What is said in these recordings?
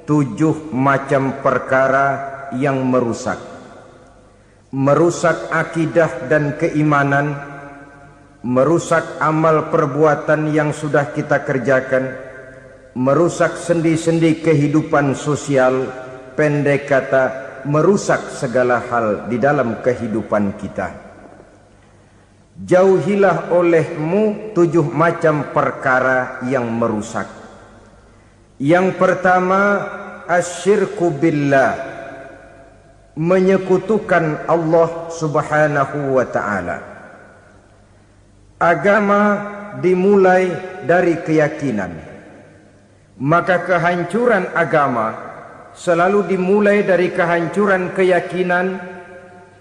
7 macam perkara yang merusak akidah dan keimanan, merusak amal perbuatan yang sudah kita kerjakan, merusak sendi-sendi kehidupan sosial, pendek kata merusak segala hal di dalam kehidupan kita. Jauhilah olehmu 7 macam perkara yang merusak. Yang pertama, asyirku billah, menyekutukan Allah subhanahu wa ta'ala. Agama dimulai dari keyakinan, maka kehancuran agama selalu dimulai dari kehancuran keyakinan,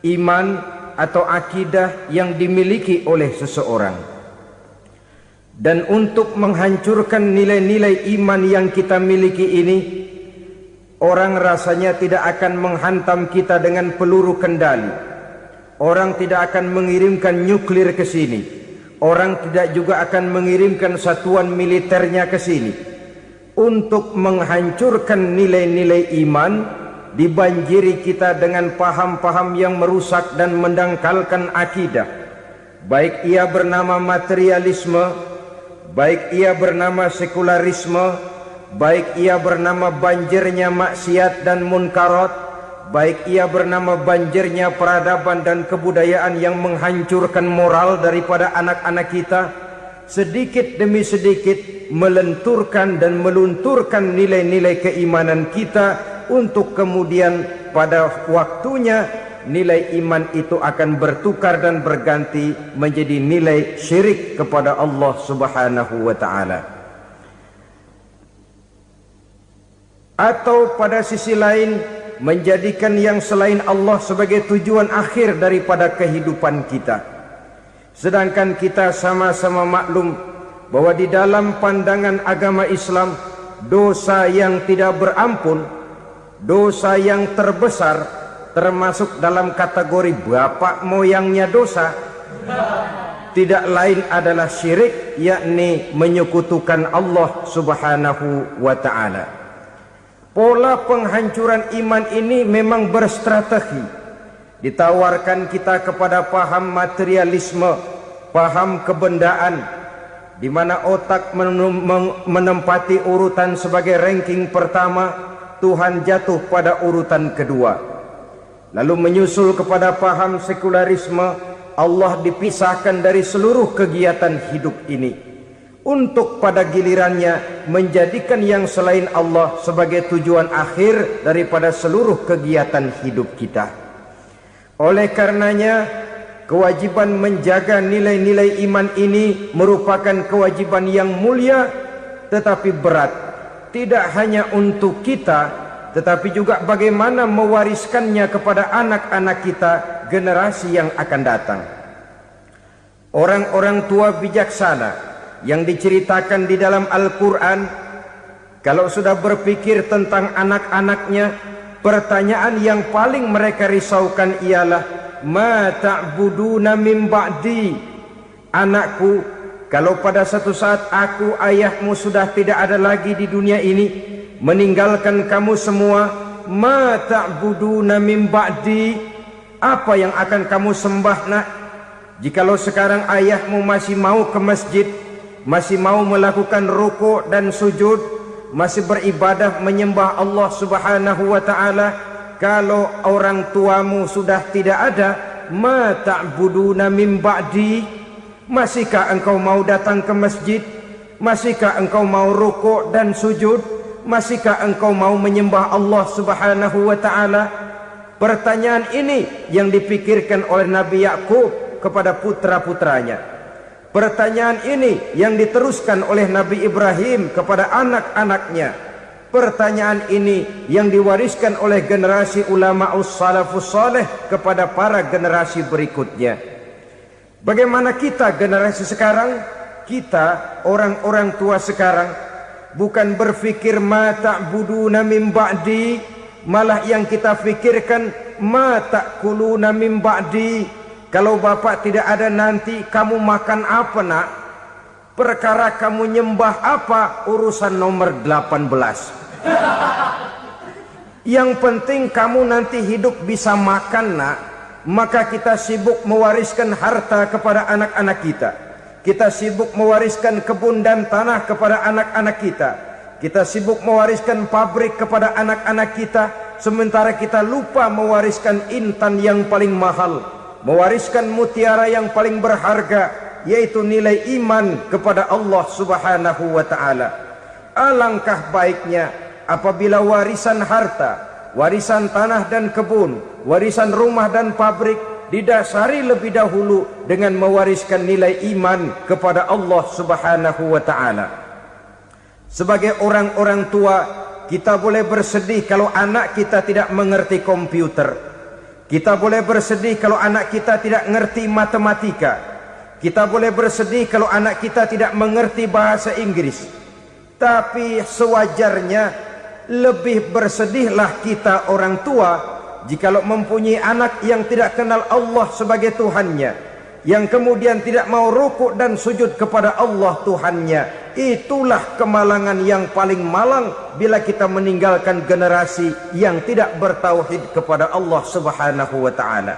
iman atau akidah yang dimiliki oleh seseorang. Dan untuk menghancurkan nilai-nilai iman yang kita miliki ini, orang rasanya tidak akan menghantam kita dengan peluru kendali. Orang tidak akan mengirimkan nuklir ke sini. Orang tidak juga akan mengirimkan satuan militernya ke sini. Untuk menghancurkan nilai-nilai iman, dibanjiri kita dengan paham-paham yang merusak dan mendangkalkan akidah. Baik ia bernama materialisme, baik ia bernama sekularisme, baik ia bernama banjirnya maksiat dan munkarat, baik ia bernama banjirnya peradaban dan kebudayaan yang menghancurkan moral daripada anak-anak kita, sedikit demi sedikit melenturkan dan melunturkan nilai-nilai keimanan kita, untuk kemudian pada waktunya nilai iman itu akan bertukar dan berganti menjadi nilai syirik kepada Allah subhanahu wa ta'ala. Atau pada sisi lain, menjadikan yang selain Allah sebagai tujuan akhir daripada kehidupan kita. Sedangkan kita sama-sama maklum bahwa di dalam pandangan agama Islam, dosa yang tidak berampun, dosa yang terbesar, termasuk dalam kategori bapak moyangnya dosa, tidak lain adalah syirik, yakni menyekutukan Allah subhanahu wa ta'ala. Pola penghancuran iman ini memang berstrategi. Ditawarkan kita kepada paham materialisme, paham kebendaan, di mana otak menempati urutan sebagai ranking pertama, Tuhan jatuh pada urutan kedua. Lalu menyusul kepada paham sekularisme, Allah dipisahkan dari seluruh kegiatan hidup ini, untuk pada gilirannya menjadikan yang selain Allah sebagai tujuan akhir daripada seluruh kegiatan hidup kita. Oleh karenanya, kewajiban menjaga nilai-nilai iman ini merupakan kewajiban yang mulia tetapi berat. Tidak hanya untuk kita, tetapi juga bagaimana mewariskannya kepada anak-anak kita, generasi yang akan datang. Orang-orang tua bijaksana yang diceritakan di dalam Al-Quran, kalau sudah berpikir tentang anak-anaknya, pertanyaan yang paling mereka risaukan ialah, ma ta'buduna min ba'di. Anakku, kalau pada satu saat aku, ayahmu sudah tidak ada lagi di dunia ini, meninggalkan kamu semua, ma ta'buduna min ba'di, apa yang akan kamu sembah nak? Jikalau sekarang ayahmu masih mau ke masjid, masih mau melakukan rukuk dan sujud, masih beribadah menyembah Allah subhanahu wa ta'ala, kalau orang tuamu sudah tidak ada, ma ta'buduna min ba'di, masihkah engkau mau datang ke masjid? Masihkah engkau mau rukuk dan sujud? Masihkah engkau mau menyembah Allah subhanahu wa ta'ala? Pertanyaan ini yang dipikirkan oleh Nabi Yakub kepada putra-putranya. Pertanyaan ini yang diteruskan oleh Nabi Ibrahim kepada anak-anaknya. Pertanyaan ini yang diwariskan oleh generasi ulama'us salafus saleh kepada para generasi berikutnya. Bagaimana kita generasi sekarang? Kita orang-orang tua sekarang bukan berfikir ma ta'buduna min ba'di, malah yang kita fikirkan ma ta'kuluna min ba'di. Kalau bapak tidak ada nanti kamu makan apa nak? Perkara kamu nyembah apa urusan nomor 18. Yang penting kamu nanti hidup bisa makan, nak. Maka kita sibuk mewariskan harta kepada anak-anak kita. Kita sibuk mewariskan kebun dan tanah kepada anak-anak kita. Kita sibuk mewariskan pabrik kepada anak-anak kita, sementara kita lupa mewariskan intan yang paling mahal, mewariskan mutiara yang paling berharga, yaitu nilai iman kepada Allah Subhanahu wa ta'ala. Alangkah baiknya apabila warisan harta, warisan tanah dan kebun, warisan rumah dan pabrik didasari lebih dahulu dengan mewariskan nilai iman kepada Allah Subhanahu wa ta'ala. Sebagai orang-orang tua, kita boleh bersedih kalau anak kita tidak mengerti komputer. Kita boleh bersedih kalau anak kita tidak mengerti matematika. Kita boleh bersedih kalau anak kita tidak mengerti bahasa Inggris. Tapi sewajarnya lebih bersedihlah kita orang tua jikalau mempunyai anak yang tidak kenal Allah sebagai Tuhannya, yang kemudian tidak mau rukuk dan sujud kepada Allah Tuhannya. Itulah kemalangan yang paling malang bila kita meninggalkan generasi yang tidak bertauhid kepada Allah Subhanahu wa ta'ala.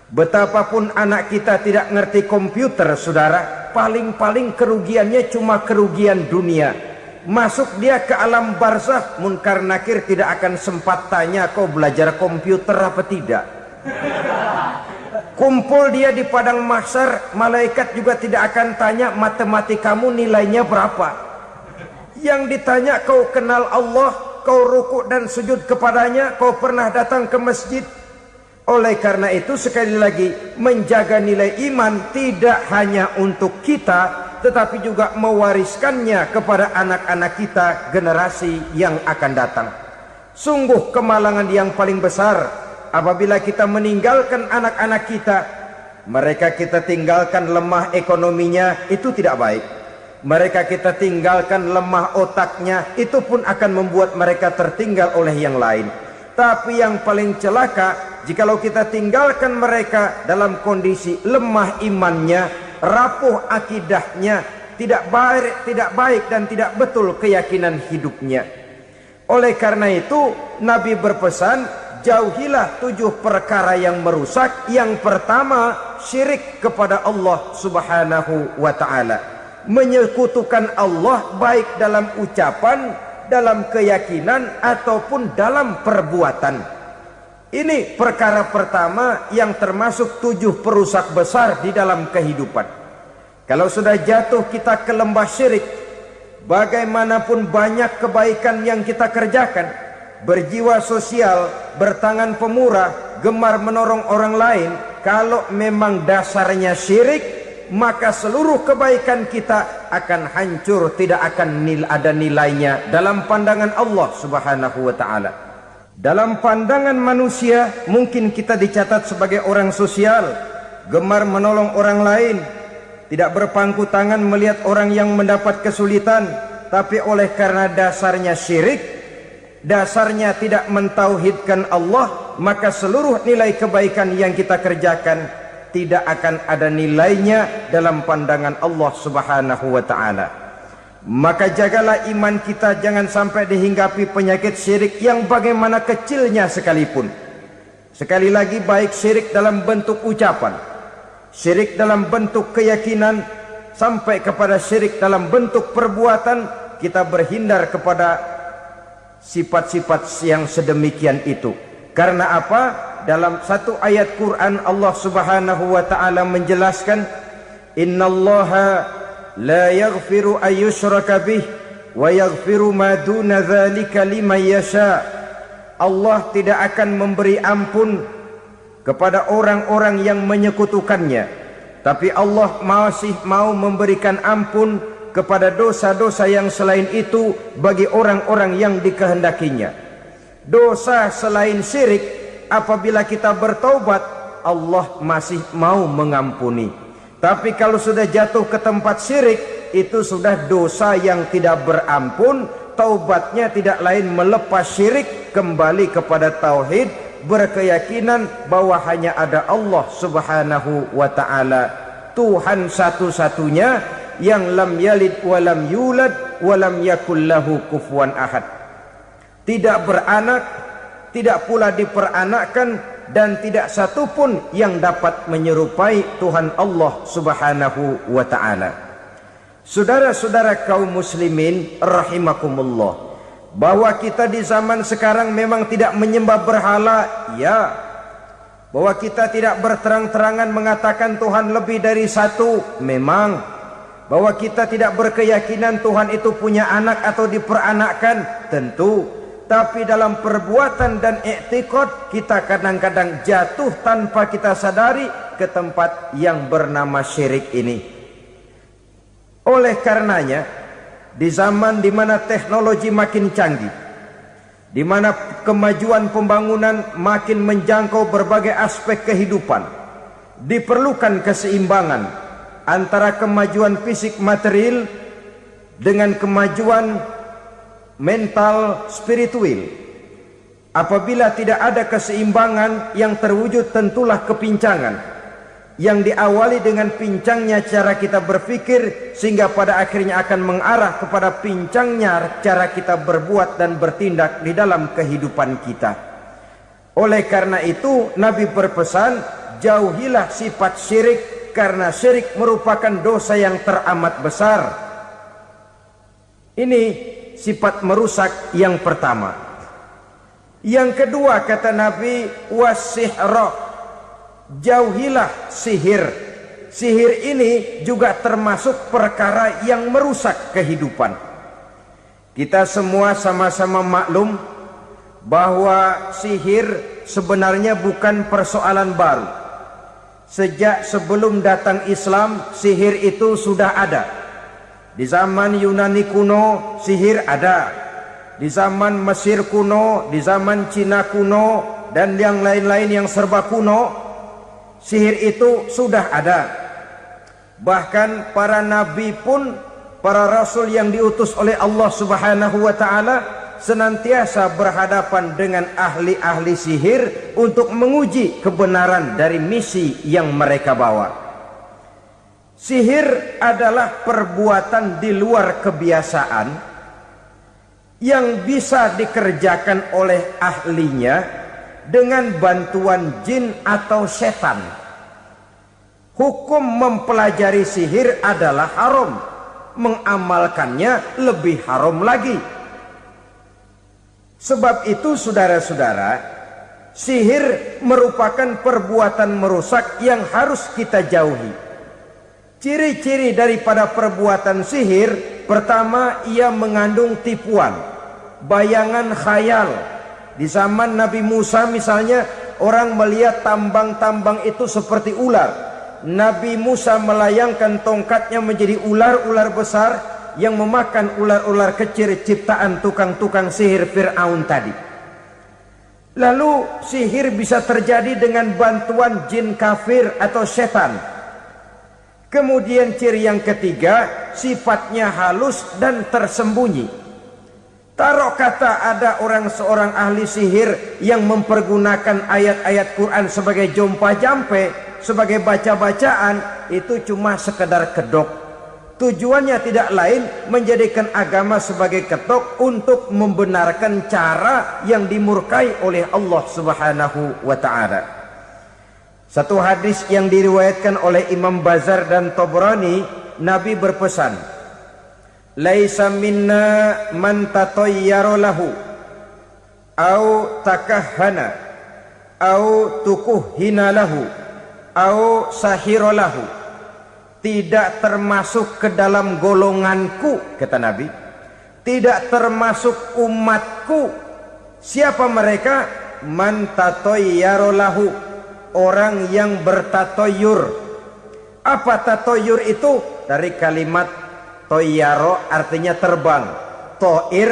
Betapapun anak kita tidak ngerti komputer, saudara, paling-paling kerugiannya cuma kerugian dunia. Masuk dia ke alam barzakh, munkar nakir tidak akan sempat tanya kau belajar komputer apa tidak. Kumpul dia di padang mahsyar, malaikat juga tidak akan tanya matematikamu nilainya berapa. Yang ditanya kau kenal Allah, kau rukuk dan sujud kepadanya, kau pernah datang ke masjid. Oleh karena itu sekali lagi, menjaga nilai iman tidak hanya untuk kita, tetapi juga mewariskannya kepada anak-anak kita, generasi yang akan datang. Sungguh kemalangan yang paling besar apabila kita meninggalkan anak-anak kita. Mereka kita tinggalkan lemah ekonominya, itu tidak baik. Mereka kita tinggalkan lemah otaknya, itu pun akan membuat mereka tertinggal oleh yang lain. Tapi yang paling celaka, jikalau kita tinggalkan mereka dalam kondisi lemah imannya, rapuh akidahnya, tidak baik dan tidak betul keyakinan hidupnya. Oleh karena itu Nabi berpesan, jauhilah 7 perkara yang merusak. Yang pertama, syirik kepada Allah Subhanahu wa ta'ala. Menyekutukan Allah baik dalam ucapan, dalam keyakinan ataupun dalam perbuatan. Ini perkara pertama yang termasuk 7 perusak besar di dalam kehidupan. Kalau sudah jatuh kita ke lembah syirik, bagaimanapun banyak kebaikan yang kita kerjakan, berjiwa sosial, bertangan pemurah, gemar menolong orang lain, kalau memang dasarnya syirik, maka seluruh kebaikan kita akan hancur, tidak akan ada nilainya dalam pandangan Allah Subhanahu wa ta'ala. Dalam pandangan manusia mungkin kita dicatat sebagai orang sosial, gemar menolong orang lain, tidak berpangku tangan melihat orang yang mendapat kesulitan. Tapi oleh karena dasarnya syirik, dasarnya tidak mentauhidkan Allah, maka seluruh nilai kebaikan yang kita kerjakan tidak akan ada nilainya dalam pandangan Allah Subhanahu wa ta'ala. Maka jagalah iman kita, jangan sampai dihinggapi penyakit syirik yang bagaimana kecilnya sekalipun. Sekali lagi, baik syirik dalam bentuk ucapan, syirik dalam bentuk keyakinan, sampai kepada syirik dalam bentuk perbuatan, kita berhindar kepada sifat-sifat yang sedemikian itu. Karena apa? Dalam satu ayat Quran Allah Subhanahu wa ta'ala menjelaskan, innallaha la yaghfiru ayyushraka bih wa yaghfiru ma duna dzalika liman yasha. Allah tidak akan memberi ampun kepada orang-orang yang menyekutukannya, tapi Allah masih mau memberikan ampun kepada dosa-dosa yang selain itu bagi orang-orang yang dikehendakinya. Dosa selain syirik, apabila kita bertaubat, Allah masih mau mengampuni. Tapi kalau sudah jatuh ke tempat syirik, itu sudah dosa yang tidak berampun. Taubatnya tidak lain melepas syirik, kembali kepada tauhid, berkeyakinan bahwa hanya ada Allah Subhanahu wa ta'ala, Tuhan satu-satunya, yang lam yalid walam yulad walam yakul lahu kufuwan ahad. tidak beranak, tidak pula diperanakkan, dan tidak satupun yang dapat menyerupai Tuhan Allah Subhanahu wa ta'ala. Saudara-saudara kaum muslimin rahimakumullah, bahwa kita di zaman sekarang memang tidak menyembah berhala, ya. Bahwa kita tidak berterang-terangan mengatakan Tuhan lebih dari satu, memang. Bahwa kita tidak berkeyakinan Tuhan itu punya anak atau diperanakkan, tentu. Tapi dalam perbuatan dan i'tiqad kita kadang-kadang jatuh tanpa kita sadari ke tempat yang bernama syirik ini. Oleh karenanya, di zaman di mana teknologi makin canggih, di mana kemajuan pembangunan makin menjangkau berbagai aspek kehidupan, diperlukan keseimbangan antara kemajuan fisik material dengan kemajuan mental spiritual. Apabila tidak ada keseimbangan, yang terwujud tentulah kepincangan, yang diawali dengan pincangnya cara kita berpikir, sehingga pada akhirnya akan mengarah kepada pincangnya cara kita berbuat dan bertindak di dalam kehidupan kita. Oleh karena itu Nabi berpesan, jauhilah sifat syirik, karena syirik merupakan dosa yang teramat besar. Ini sifat merusak yang pertama. Yang kedua kata Nabi, wasihra, jauhilah sihir. Sihir ini juga termasuk perkara yang merusak kehidupan. Kita semua sama-sama maklum bahwa sihir sebenarnya bukan persoalan baru. Sejak sebelum datang Islam, sihir itu sudah ada. Di zaman Yunani kuno, sihir ada. Di zaman Mesir kuno, di zaman Cina kuno, dan yang lain-lain yang serba kuno, sihir itu sudah ada. Bahkan para nabi pun, para rasul yang diutus oleh Allah Subhanahu wa ta'ala, senantiasa berhadapan dengan ahli-ahli sihir untuk menguji kebenaran dari misi yang mereka bawa. Sihir adalah perbuatan di luar kebiasaan yang bisa dikerjakan oleh ahlinya dengan bantuan jin atau setan. Hukum mempelajari sihir adalah haram, mengamalkannya lebih haram lagi. Sebab itu saudara-saudara, sihir merupakan perbuatan merusak yang harus kita jauhi. Ciri-ciri daripada perbuatan sihir, pertama, ia mengandung tipuan, bayangan khayal. Di zaman Nabi Musa misalnya, orang melihat tambang-tambang itu seperti ular. Nabi Musa melayangkan tongkatnya menjadi ular-ular besar yang memakan ular-ular kecil ciptaan tukang-tukang sihir Fir'aun tadi. Lalu sihir bisa terjadi dengan bantuan jin kafir atau setan. Kemudian ciri yang ketiga, sifatnya halus dan tersembunyi. Taruh kata ada seorang ahli sihir yang mempergunakan ayat-ayat Quran sebagai jompa-jampe, sebagai baca-bacaan, itu cuma sekedar kedok. Tujuannya tidak lain menjadikan agama sebagai ketok untuk membenarkan cara yang dimurkai oleh Allah Subhanahu wa ta'ala. Satu hadis yang diriwayatkan oleh Imam Bazar dan Tabrani, Nabi berpesan, laisa minna man tatayyara lahu au takahhana au tukuhhina lahu au sahira lahu. Tidak termasuk ke dalam golonganku, kata Nabi. Tidak termasuk umatku. Siapa mereka? Man tatayyara lahu, orang yang bertatoyur. Apa tatoyur itu? Dari kalimat toyaro, artinya terbang. Toir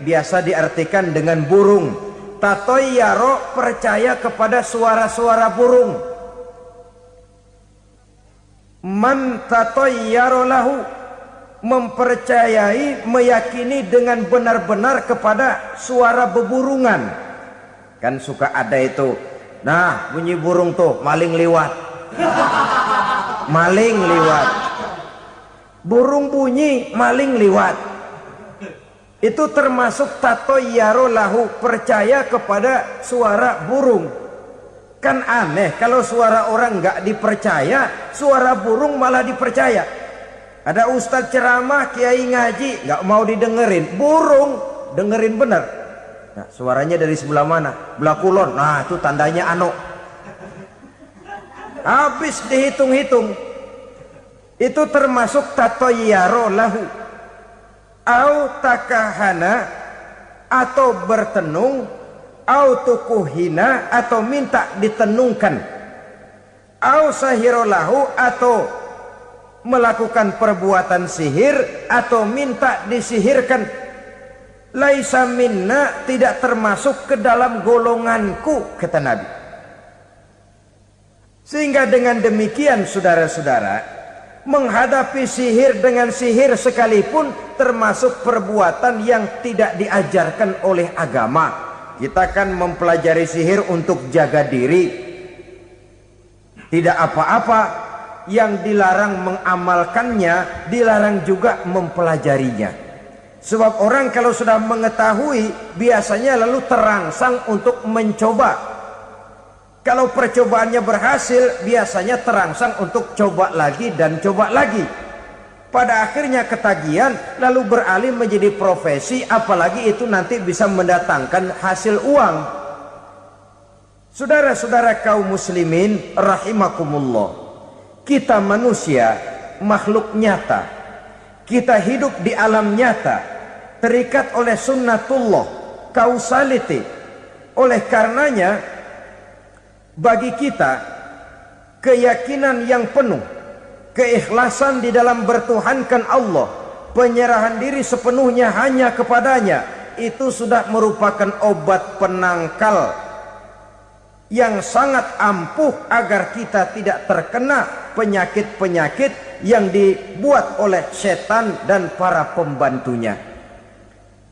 biasa diartikan dengan burung. Tatoyaro percaya kepada suara-suara burung. Man tatayyara lahu, mempercayai, meyakini dengan benar-benar kepada suara beburungan. Kan suka ada itu, nah bunyi burung tuh, maling liwat. Maling liwat. Burung bunyi, maling liwat. Itu termasuk tatoyaro lahu, percaya kepada suara burung. Kan aneh kalau suara orang nggak dipercaya, suara burung malah dipercaya. Ada ustadz ceramah, kiai ngaji, nggak mau didengerin, burung dengerin bener. Nah, suaranya dari sebelah mana? Belah kulon. Nah, itu tandanya ano. Habis dihitung-hitung. Itu termasuk tatoyaro lahu. Au takahana, atau bertenung, au tukuhina, atau minta ditenungkan, au sahirolahu, atau melakukan perbuatan sihir, atau minta disihirkan. Laisa minna, tidak termasuk ke dalam golonganku, kata Nabi. Sehingga dengan demikian saudara-saudara, menghadapi sihir dengan sihir sekalipun termasuk perbuatan yang tidak diajarkan oleh agama. Kita kan mempelajari sihir untuk jaga diri, tidak apa-apa. Yang dilarang mengamalkannya, dilarang juga mempelajarinya. Sebab orang kalau sudah mengetahui, biasanya lalu terangsang untuk mencoba. Kalau percobaannya berhasil, biasanya terangsang untuk coba lagi dan coba lagi. Pada akhirnya ketagihan, lalu beralih menjadi profesi, apalagi itu nanti bisa mendatangkan hasil uang. Saudara-saudara kaum muslimin rahimakumullah, kita manusia makhluk nyata. Kita hidup di alam nyata, terikat oleh sunnatullah, causality. Oleh karenanya, bagi kita keyakinan yang penuh, keikhlasan di dalam bertuhankan Allah, penyerahan diri sepenuhnya hanya kepadanya, itu sudah merupakan obat penangkal yang sangat ampuh agar kita tidak terkena penyakit-penyakit yang dibuat oleh setan dan para pembantunya.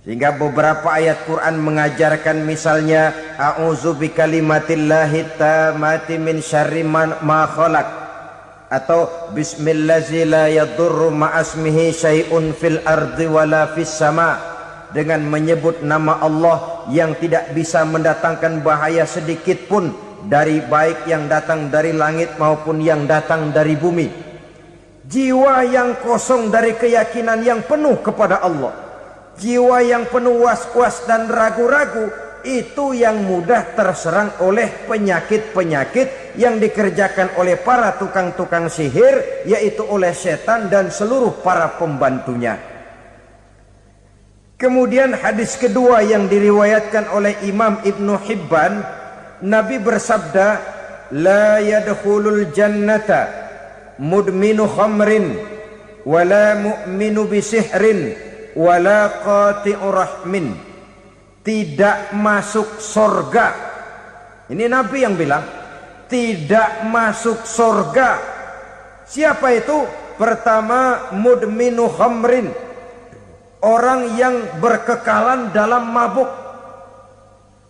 Sehingga beberapa ayat Quran mengajarkan, misalnya a'udzu bikalimatillahi tammati min syarri ma khalaq, atau bismillazi la yadurru ma'asmihi syai'un fil ardi wala fis sama, dengan menyebut nama Allah yang tidak bisa mendatangkan bahaya sedikit pun, dari baik yang datang dari langit maupun yang datang dari bumi. Jiwa yang kosong dari keyakinan yang penuh kepada Allah, jiwa yang penuh was-was dan ragu-ragu, itu yang mudah terserang oleh penyakit-penyakit yang dikerjakan oleh para tukang-tukang sihir, yaitu oleh setan dan seluruh para pembantunya. Kemudian hadis kedua yang diriwayatkan oleh Imam Ibnu Hibban, Nabi bersabda, la yadkhulul jannata mudminu khamrin wala mu'minu bisihrin wala qati'u rahmin. Tidak masuk sorga. Ini Nabi yang bilang, tidak masuk sorga. Siapa itu? Pertama, mudminu khamrin, orang yang berkekalan dalam mabuk.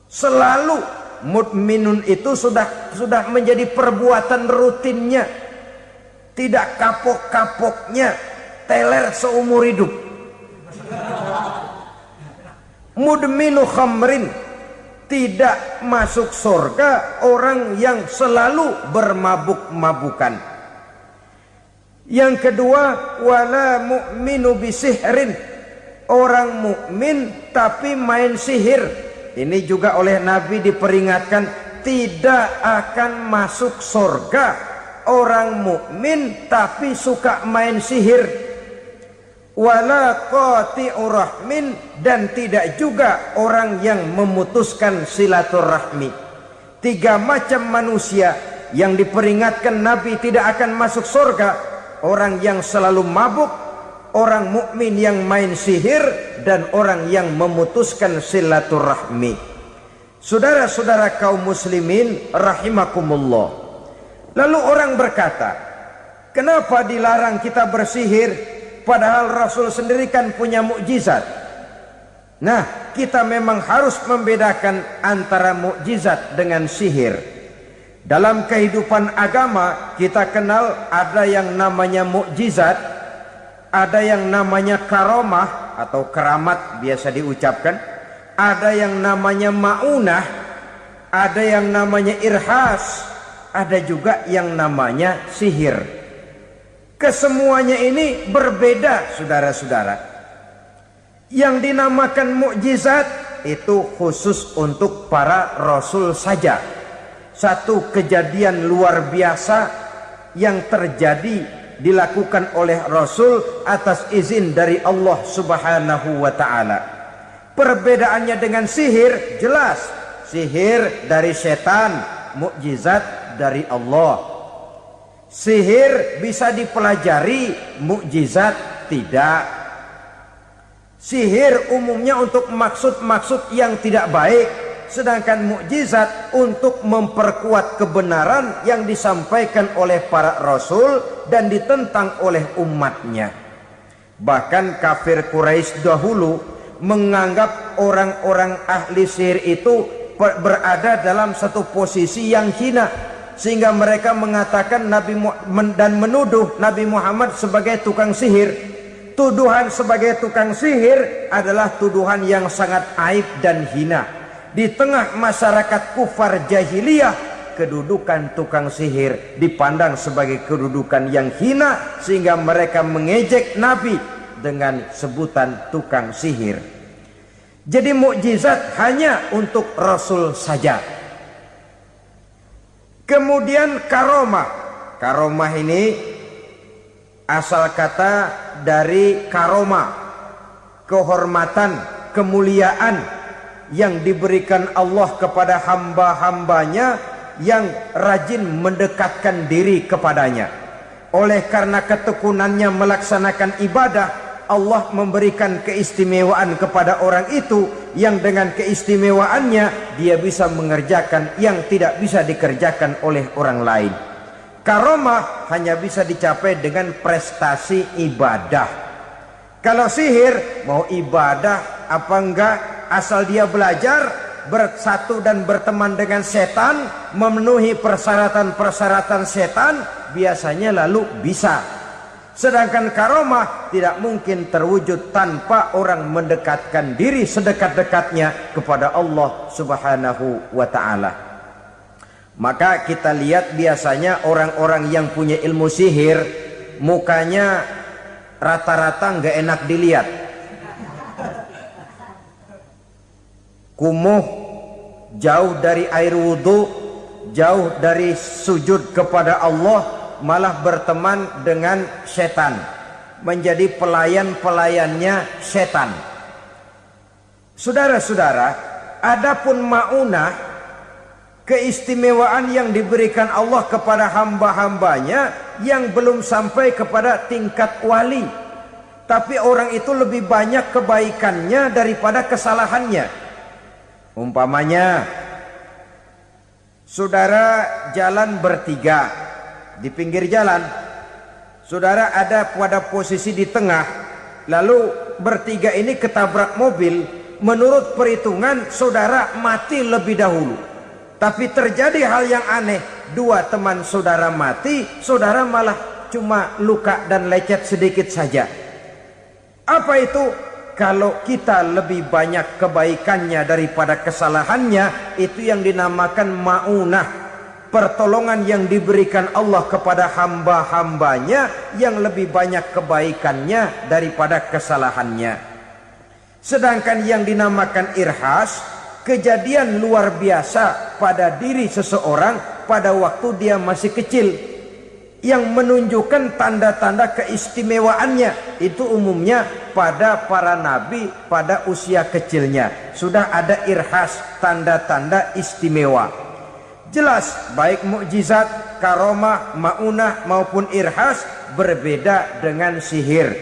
Selalu mudminun itu sudah menjadi perbuatan rutinnya, tidak kapok-kapoknya, teler seumur hidup. Mudminu khamrin, tidak masuk surga orang yang selalu bermabuk-mabukan. Yang kedua, wala mu'minu bisihrin, orang mukmin tapi main sihir. Ini juga oleh Nabi diperingatkan, tidak akan masuk surga orang mukmin tapi suka main sihir. Wala qati'u rahmin, dan tidak juga orang yang memutuskan silaturahmi. Tiga macam manusia yang diperingatkan Nabi tidak akan masuk surga: orang yang selalu mabuk, orang mukmin yang main sihir, dan orang yang memutuskan silaturahmi. Saudara-saudara kaum muslimin rahimakumullah. Lalu orang berkata, kenapa dilarang kita bersihir? Padahal Rasul sendiri kan punya mukjizat. Nah, kita memang harus membedakan antara mukjizat dengan sihir. Dalam kehidupan agama kita kenal ada yang namanya mukjizat, Ada yang namanya karomah atau keramat biasa diucapkan. Ada yang namanya maunah. Ada yang namanya irhas. Ada juga yang namanya sihir. Kesemuanya ini berbeda, saudara-saudara. Yang dinamakan mukjizat itu khusus untuk para rasul saja. Satu kejadian luar biasa yang terjadi dilakukan oleh Rasul atas izin dari Allah Subhanahu wa ta'ala. Perbedaannya dengan sihir jelas. Sihir dari setan, mukjizat dari Allah. Sihir bisa dipelajari, mukjizat tidak. Sihir umumnya untuk maksud-maksud yang tidak baik, sedangkan mukjizat untuk memperkuat kebenaran yang disampaikan oleh para rasul dan ditentang oleh umatnya. Bahkan kafir Quraisy dahulu menganggap orang-orang ahli sihir itu berada dalam satu posisi yang hina, sehingga mereka mengatakan dan menuduh Nabi Muhammad sebagai tukang sihir. Tuduhan sebagai tukang sihir adalah tuduhan yang sangat aib dan hina. Di tengah masyarakat kufar jahiliyah, kedudukan tukang sihir dipandang sebagai kedudukan yang hina, sehingga mereka mengejek Nabi dengan sebutan tukang sihir. Jadi mukjizat hanya untuk Rasul saja. Kemudian karomah. Karomah ini asal kata dari karoma, kehormatan, kemuliaan yang diberikan Allah kepada hamba-hambanya yang rajin mendekatkan diri kepadanya. Oleh karena ketekunannya melaksanakan ibadah, Allah memberikan keistimewaan kepada orang itu, yang dengan keistimewaannya dia bisa mengerjakan yang tidak bisa dikerjakan oleh orang lain. Karomah hanya bisa dicapai dengan prestasi ibadah. Kalau sihir mau ibadah apa enggak, asal dia belajar, bersatu dan berteman dengan setan, memenuhi persyaratan-persyaratan setan, biasanya lalu bisa. Sedangkan karomah tidak mungkin terwujud tanpa orang mendekatkan diri sedekat-dekatnya kepada Allah Subhanahu wa ta'ala. Maka kita lihat biasanya orang-orang yang punya ilmu sihir, mukanya rata-rata nggak enak dilihat. Kumuh, jauh dari air wudhu, jauh dari sujud kepada Allah, malah berteman dengan setan, menjadi pelayan-pelayannya setan. Saudara-saudara, adapun maunah, keistimewaan yang diberikan Allah kepada hamba-hambanya yang belum sampai kepada tingkat wali, tapi orang itu lebih banyak kebaikannya daripada kesalahannya. Umpamanya, saudara jalan bertiga di pinggir jalan, saudara ada pada posisi di tengah, lalu bertiga ini ketabrak mobil. Menurut perhitungan saudara mati lebih dahulu, tapi terjadi hal yang aneh, dua teman saudara mati, saudara malah cuma luka dan lecet sedikit saja. Apa itu? Kalau kita lebih banyak kebaikannya daripada kesalahannya, itu yang dinamakan maunah, pertolongan yang diberikan Allah kepada hamba-hambanya yang lebih banyak kebaikannya daripada kesalahannya. Sedangkan yang dinamakan irhas, kejadian luar biasa pada diri seseorang pada waktu dia masih kecil, yang menunjukkan tanda-tanda keistimewaannya. Itu umumnya pada para nabi pada usia kecilnya sudah ada irhas, tanda-tanda istimewa. Jelas baik mukjizat, karomah, maunah maupun irhas berbeda dengan sihir.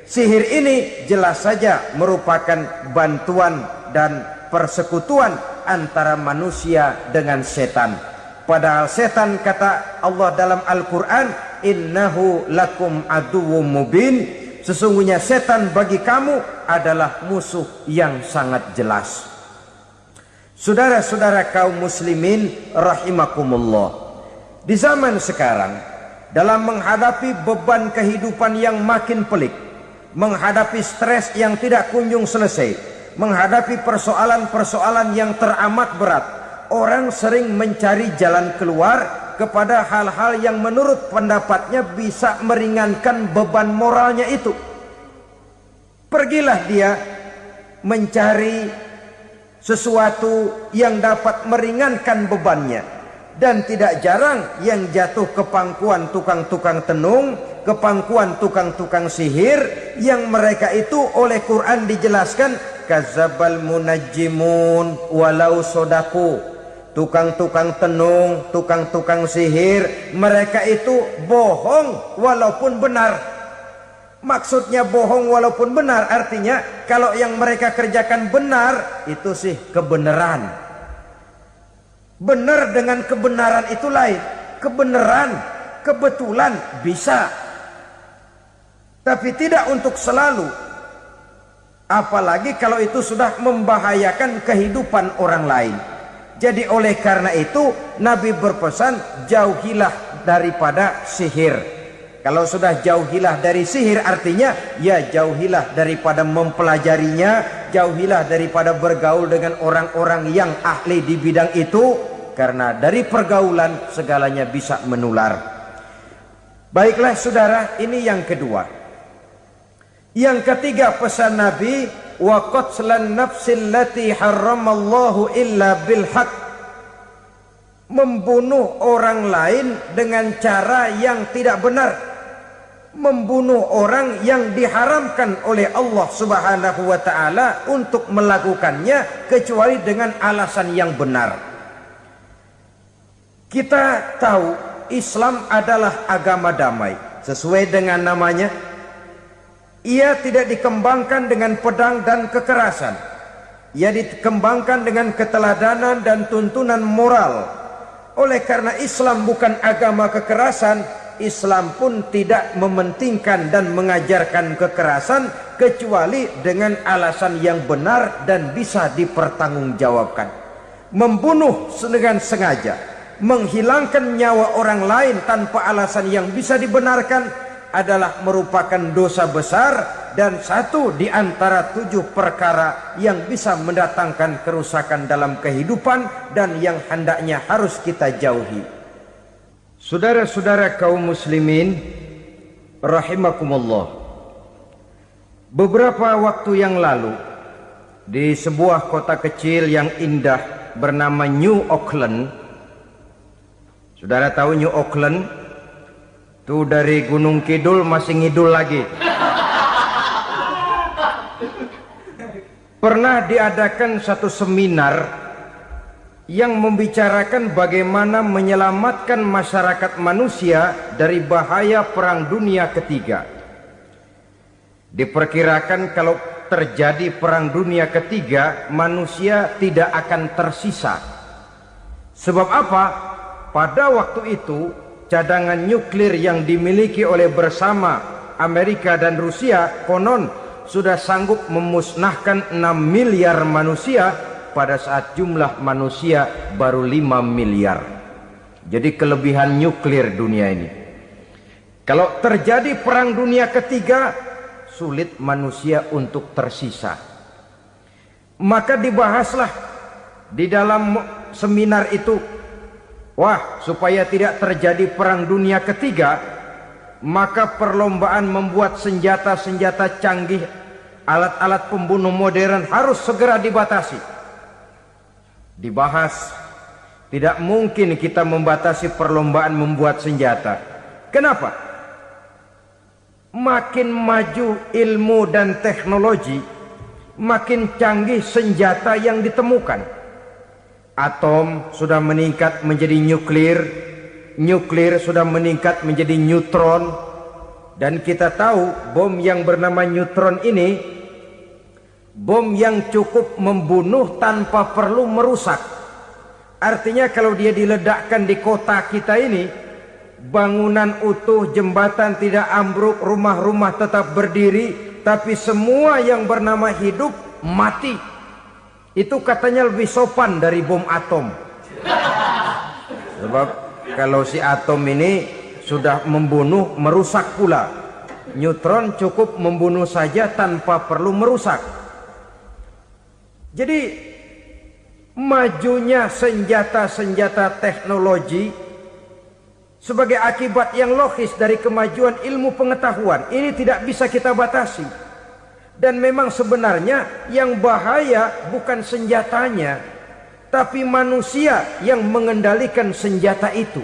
Sihir ini jelas saja merupakan bantuan dan persekutuan antara manusia dengan setan. Padahal setan, kata Allah dalam Al-Quran, innahu lakum aduwwum mubin, sesungguhnya setan bagi kamu adalah musuh yang sangat jelas. Saudara-saudara kaum muslimin rahimakumullah, di zaman sekarang dalam menghadapi beban kehidupan yang makin pelik, menghadapi stres yang tidak kunjung selesai, menghadapi persoalan-persoalan yang teramat berat, orang sering mencari jalan keluar kepada hal-hal yang menurut pendapatnya bisa meringankan beban moralnya itu. Pergilah dia mencari sesuatu yang dapat meringankan bebannya. Dan tidak jarang yang jatuh ke pangkuan tukang-tukang tenung, ke pangkuan tukang-tukang sihir, yang mereka itu oleh Quran dijelaskan kadzabal munajjimun walau sodaku. Tukang-tukang tenung, tukang-tukang sihir, mereka itu bohong walaupun benar. Maksudnya bohong walaupun benar artinya kalau yang mereka kerjakan benar itu sih kebenaran. Benar dengan kebenaran itu lain. Kebenaran, kebetulan bisa, tapi tidak untuk selalu. Apalagi kalau itu sudah membahayakan kehidupan orang lain. Jadi oleh karena itu Nabi berpesan jauhilah daripada sihir. Kalau sudah jauhilah dari sihir artinya ya jauhilah daripada mempelajarinya, jauhilah daripada bergaul dengan orang-orang yang ahli di bidang itu, karena dari pergaulan segalanya bisa menular. Baiklah saudara, ini yang kedua. Yang ketiga pesan Nabi, wa qatlan nafsil lati harramallahu illa bil haq. Membunuh orang lain dengan cara yang tidak benar. Membunuh orang yang diharamkan oleh Allah Subhanahu wa taala untuk melakukannya kecuali dengan alasan yang benar. Kita tahu Islam adalah agama damai. Sesuai dengan namanya, ia tidak dikembangkan dengan pedang dan kekerasan. Ia dikembangkan dengan keteladanan dan tuntunan moral. Oleh karena Islam bukan agama kekerasan, Islam pun tidak mementingkan dan mengajarkan kekerasan kecuali dengan alasan yang benar dan bisa dipertanggungjawabkan. Membunuh dengan sengaja, menghilangkan nyawa orang lain tanpa alasan yang bisa dibenarkan adalah merupakan dosa besar dan satu di antara 7 perkara yang bisa mendatangkan kerusakan dalam kehidupan dan yang hendaknya harus kita jauhi. Saudara-saudara kaum muslimin rahimakumullah, beberapa waktu yang lalu di sebuah kota kecil yang indah bernama New Auckland. Saudara tahu New Auckland? Itu dari Gunung Kidul masih ngidul lagi. Pernah diadakan satu seminar yang membicarakan bagaimana menyelamatkan masyarakat manusia dari bahaya Perang Dunia Ketiga. Diperkirakan kalau terjadi Perang Dunia Ketiga, manusia tidak akan tersisa. Sebab apa? Pada waktu itu cadangan nuklir yang dimiliki oleh bersama Amerika dan Rusia konon sudah sanggup memusnahkan 6 miliar manusia pada saat jumlah manusia baru 5 miliar. Jadi kelebihan nuklir dunia ini. Kalau terjadi Perang Dunia Ketiga, sulit manusia untuk tersisa. Maka dibahaslah di dalam seminar itu, wah, supaya tidak terjadi Perang Dunia Ketiga, maka perlombaan membuat senjata-senjata canggih, alat-alat pembunuh modern harus segera dibatasi. Dibahas, tidak mungkin kita membatasi perlombaan membuat senjata. Kenapa? Makin maju ilmu dan teknologi, makin canggih senjata yang ditemukan. Atom sudah meningkat menjadi nuklir, nuklir sudah meningkat menjadi neutron, dan kita tahu bom yang bernama neutron ini bom yang cukup membunuh tanpa perlu merusak. Artinya kalau dia diledakkan di kota kita ini, bangunan utuh, jembatan tidak ambruk, rumah-rumah tetap berdiri, tapi semua yang bernama hidup mati. Itu katanya lebih sopan dari bom atom. Sebab kalau si atom ini sudah membunuh, merusak pula. Neutron cukup membunuh saja tanpa perlu merusak. Jadi majunya senjata-senjata teknologi sebagai akibat yang logis dari kemajuan ilmu pengetahuan ini tidak bisa kita batasi. Dan memang sebenarnya yang bahaya bukan senjatanya, tapi manusia yang mengendalikan senjata itu.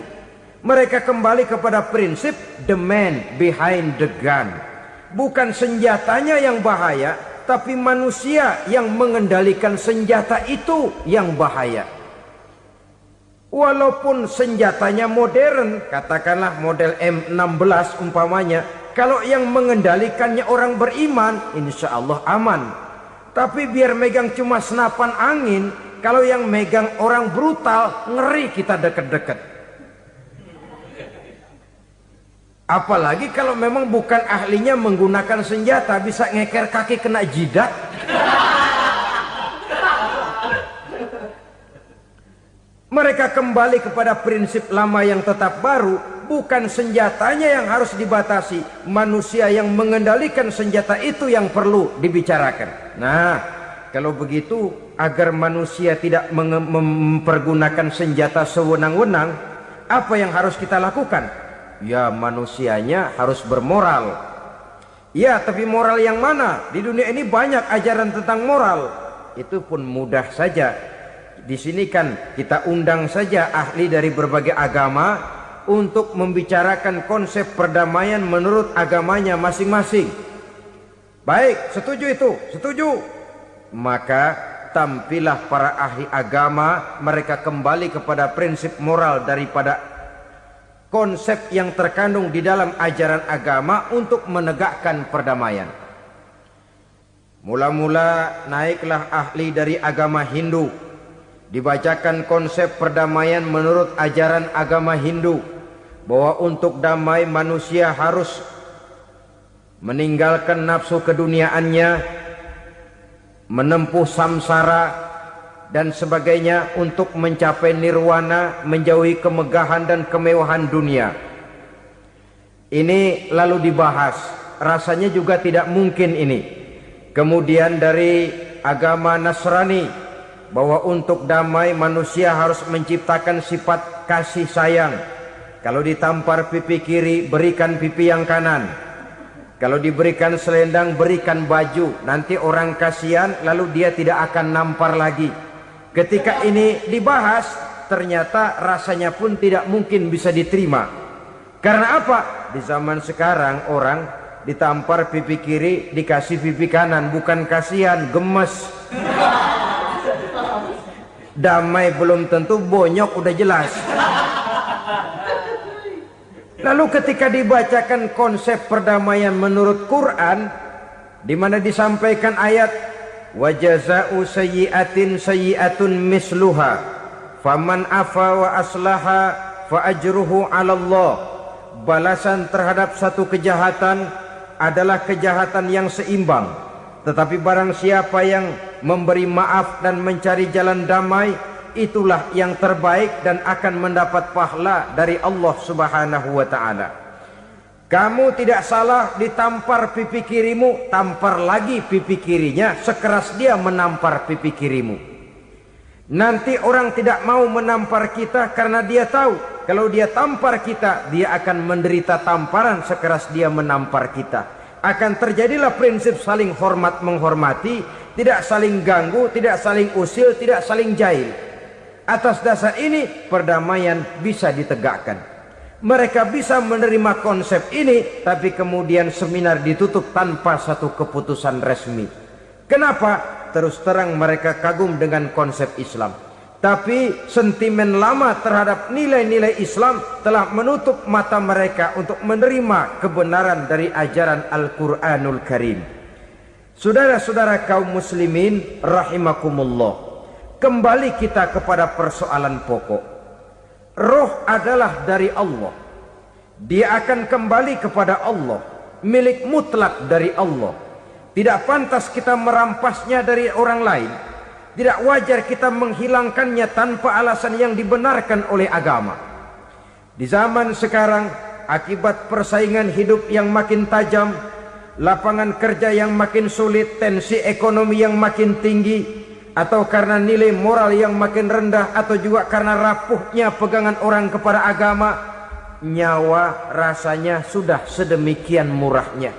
Mereka kembali kepada prinsip the man behind the gun. Bukan senjatanya yang bahaya, tapi manusia yang mengendalikan senjata itu yang bahaya. Walaupun senjatanya modern, katakanlah model M16 umpamanya, kalau yang mengendalikannya orang beriman, insya Allah aman. Tapi biar megang cuma senapan angin, kalau yang megang orang brutal, ngeri kita deket-deket. Apalagi kalau memang bukan ahlinya menggunakan senjata, bisa ngeker kaki kena jidat. Mereka kembali kepada prinsip lama yang tetap baru. Bukan senjatanya yang harus dibatasi, manusia yang mengendalikan senjata itu yang perlu dibicarakan. Nah, kalau begitu, agar manusia tidak mempergunakan senjata sewenang-wenang, apa yang harus kita lakukan? Ya, manusianya harus bermoral. Ya, tapi moral yang mana? Di dunia ini banyak ajaran tentang moral. Itu pun mudah saja. Di sini kan kita undang saja ahli dari berbagai agama untuk membicarakan konsep perdamaian menurut agamanya masing-masing. Baik, setuju itu, setuju. Maka tampillah para ahli agama, mereka kembali kepada prinsip moral daripada konsep yang terkandung di dalam ajaran agama untuk menegakkan perdamaian. Mula-mula naiklah ahli dari agama Hindu, dibacakan konsep perdamaian menurut ajaran agama Hindu, bahwa untuk damai manusia harus meninggalkan nafsu keduniaannya, menempuh samsara dan sebagainya untuk mencapai nirwana, menjauhi kemegahan dan kemewahan dunia. Ini lalu dibahas, rasanya juga tidak mungkin ini. Kemudian dari agama Nasrani, bahwa untuk damai manusia harus menciptakan sifat kasih sayang. Kalau ditampar pipi kiri, berikan pipi yang kanan. Kalau diberikan selendang, berikan baju. Nanti orang kasihan, lalu dia tidak akan nampar lagi. Ketika ini dibahas, ternyata rasanya pun tidak mungkin bisa diterima. Karena apa? Di zaman sekarang orang ditampar pipi kiri, dikasih pipi kanan. Bukan kasihan, gemes. Damai belum tentu, bonyok udah jelas. Lalu ketika dibacakan konsep perdamaian menurut Quran, di mana disampaikan ayat wa jazaa'u sayyi'atin sayyi'atun misluha faman afa wa aslaha fa ajruhu 'ala Allah. Balasan terhadap satu kejahatan adalah kejahatan yang seimbang, tetapi barang siapa yang memberi maaf dan mencari jalan damai, itulah yang terbaik dan akan mendapat pahala dari Allah Subhanahu wa ta'ala. Kamu tidak salah ditampar pipi kirimu, tampar lagi pipi kirinya sekeras dia menampar pipi kirimu. Nanti orang tidak mau menampar kita karena dia tahu kalau dia tampar kita, dia akan menderita tamparan sekeras dia menampar kita. Akan terjadilah prinsip saling hormat menghormati, tidak saling ganggu, tidak saling usil, tidak saling jahil. Atas dasar ini perdamaian bisa ditegakkan. Mereka bisa menerima konsep ini, tapi kemudian seminar ditutup tanpa satu keputusan resmi. Kenapa? Terus terang mereka kagum dengan konsep Islam, tapi sentimen lama terhadap nilai-nilai Islam telah menutup mata mereka untuk menerima kebenaran dari ajaran Al-Quranul Karim. Saudara-saudara kaum muslimin rahimakumullah, kembali kita kepada persoalan pokok. Roh adalah dari Allah. Dia akan kembali kepada Allah, milik mutlak dari Allah. Tidak pantas kita merampasnya dari orang lain. Tidak wajar kita menghilangkannya tanpa alasan yang dibenarkan oleh agama. Di zaman sekarang akibat persaingan hidup yang makin tajam, lapangan kerja yang makin sulit, tensi ekonomi yang makin tinggi, atau karena nilai moral yang makin rendah, atau juga karena rapuhnya pegangan orang kepada agama, nyawa rasanya sudah sedemikian murahnya.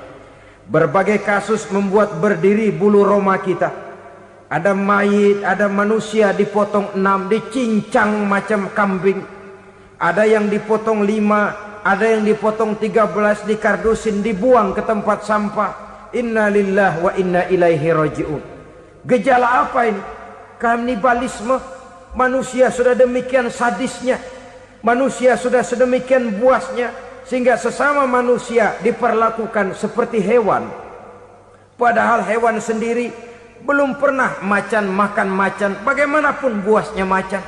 Berbagai kasus membuat berdiri bulu roma kita. Ada mayit, ada manusia dipotong 6, dicincang macam kambing. Ada yang dipotong 5, ada yang dipotong 13, dikardusin, dibuang ke tempat sampah. Inna lillahi wa inna ilaihi raji'un. Gejala apa ini? Kanibalisme. Manusia sudah demikian sadisnya, manusia sudah sedemikian buasnya, sehingga sesama manusia diperlakukan seperti hewan. Padahal hewan sendiri belum pernah macan makan macan, bagaimanapun buasnya macan.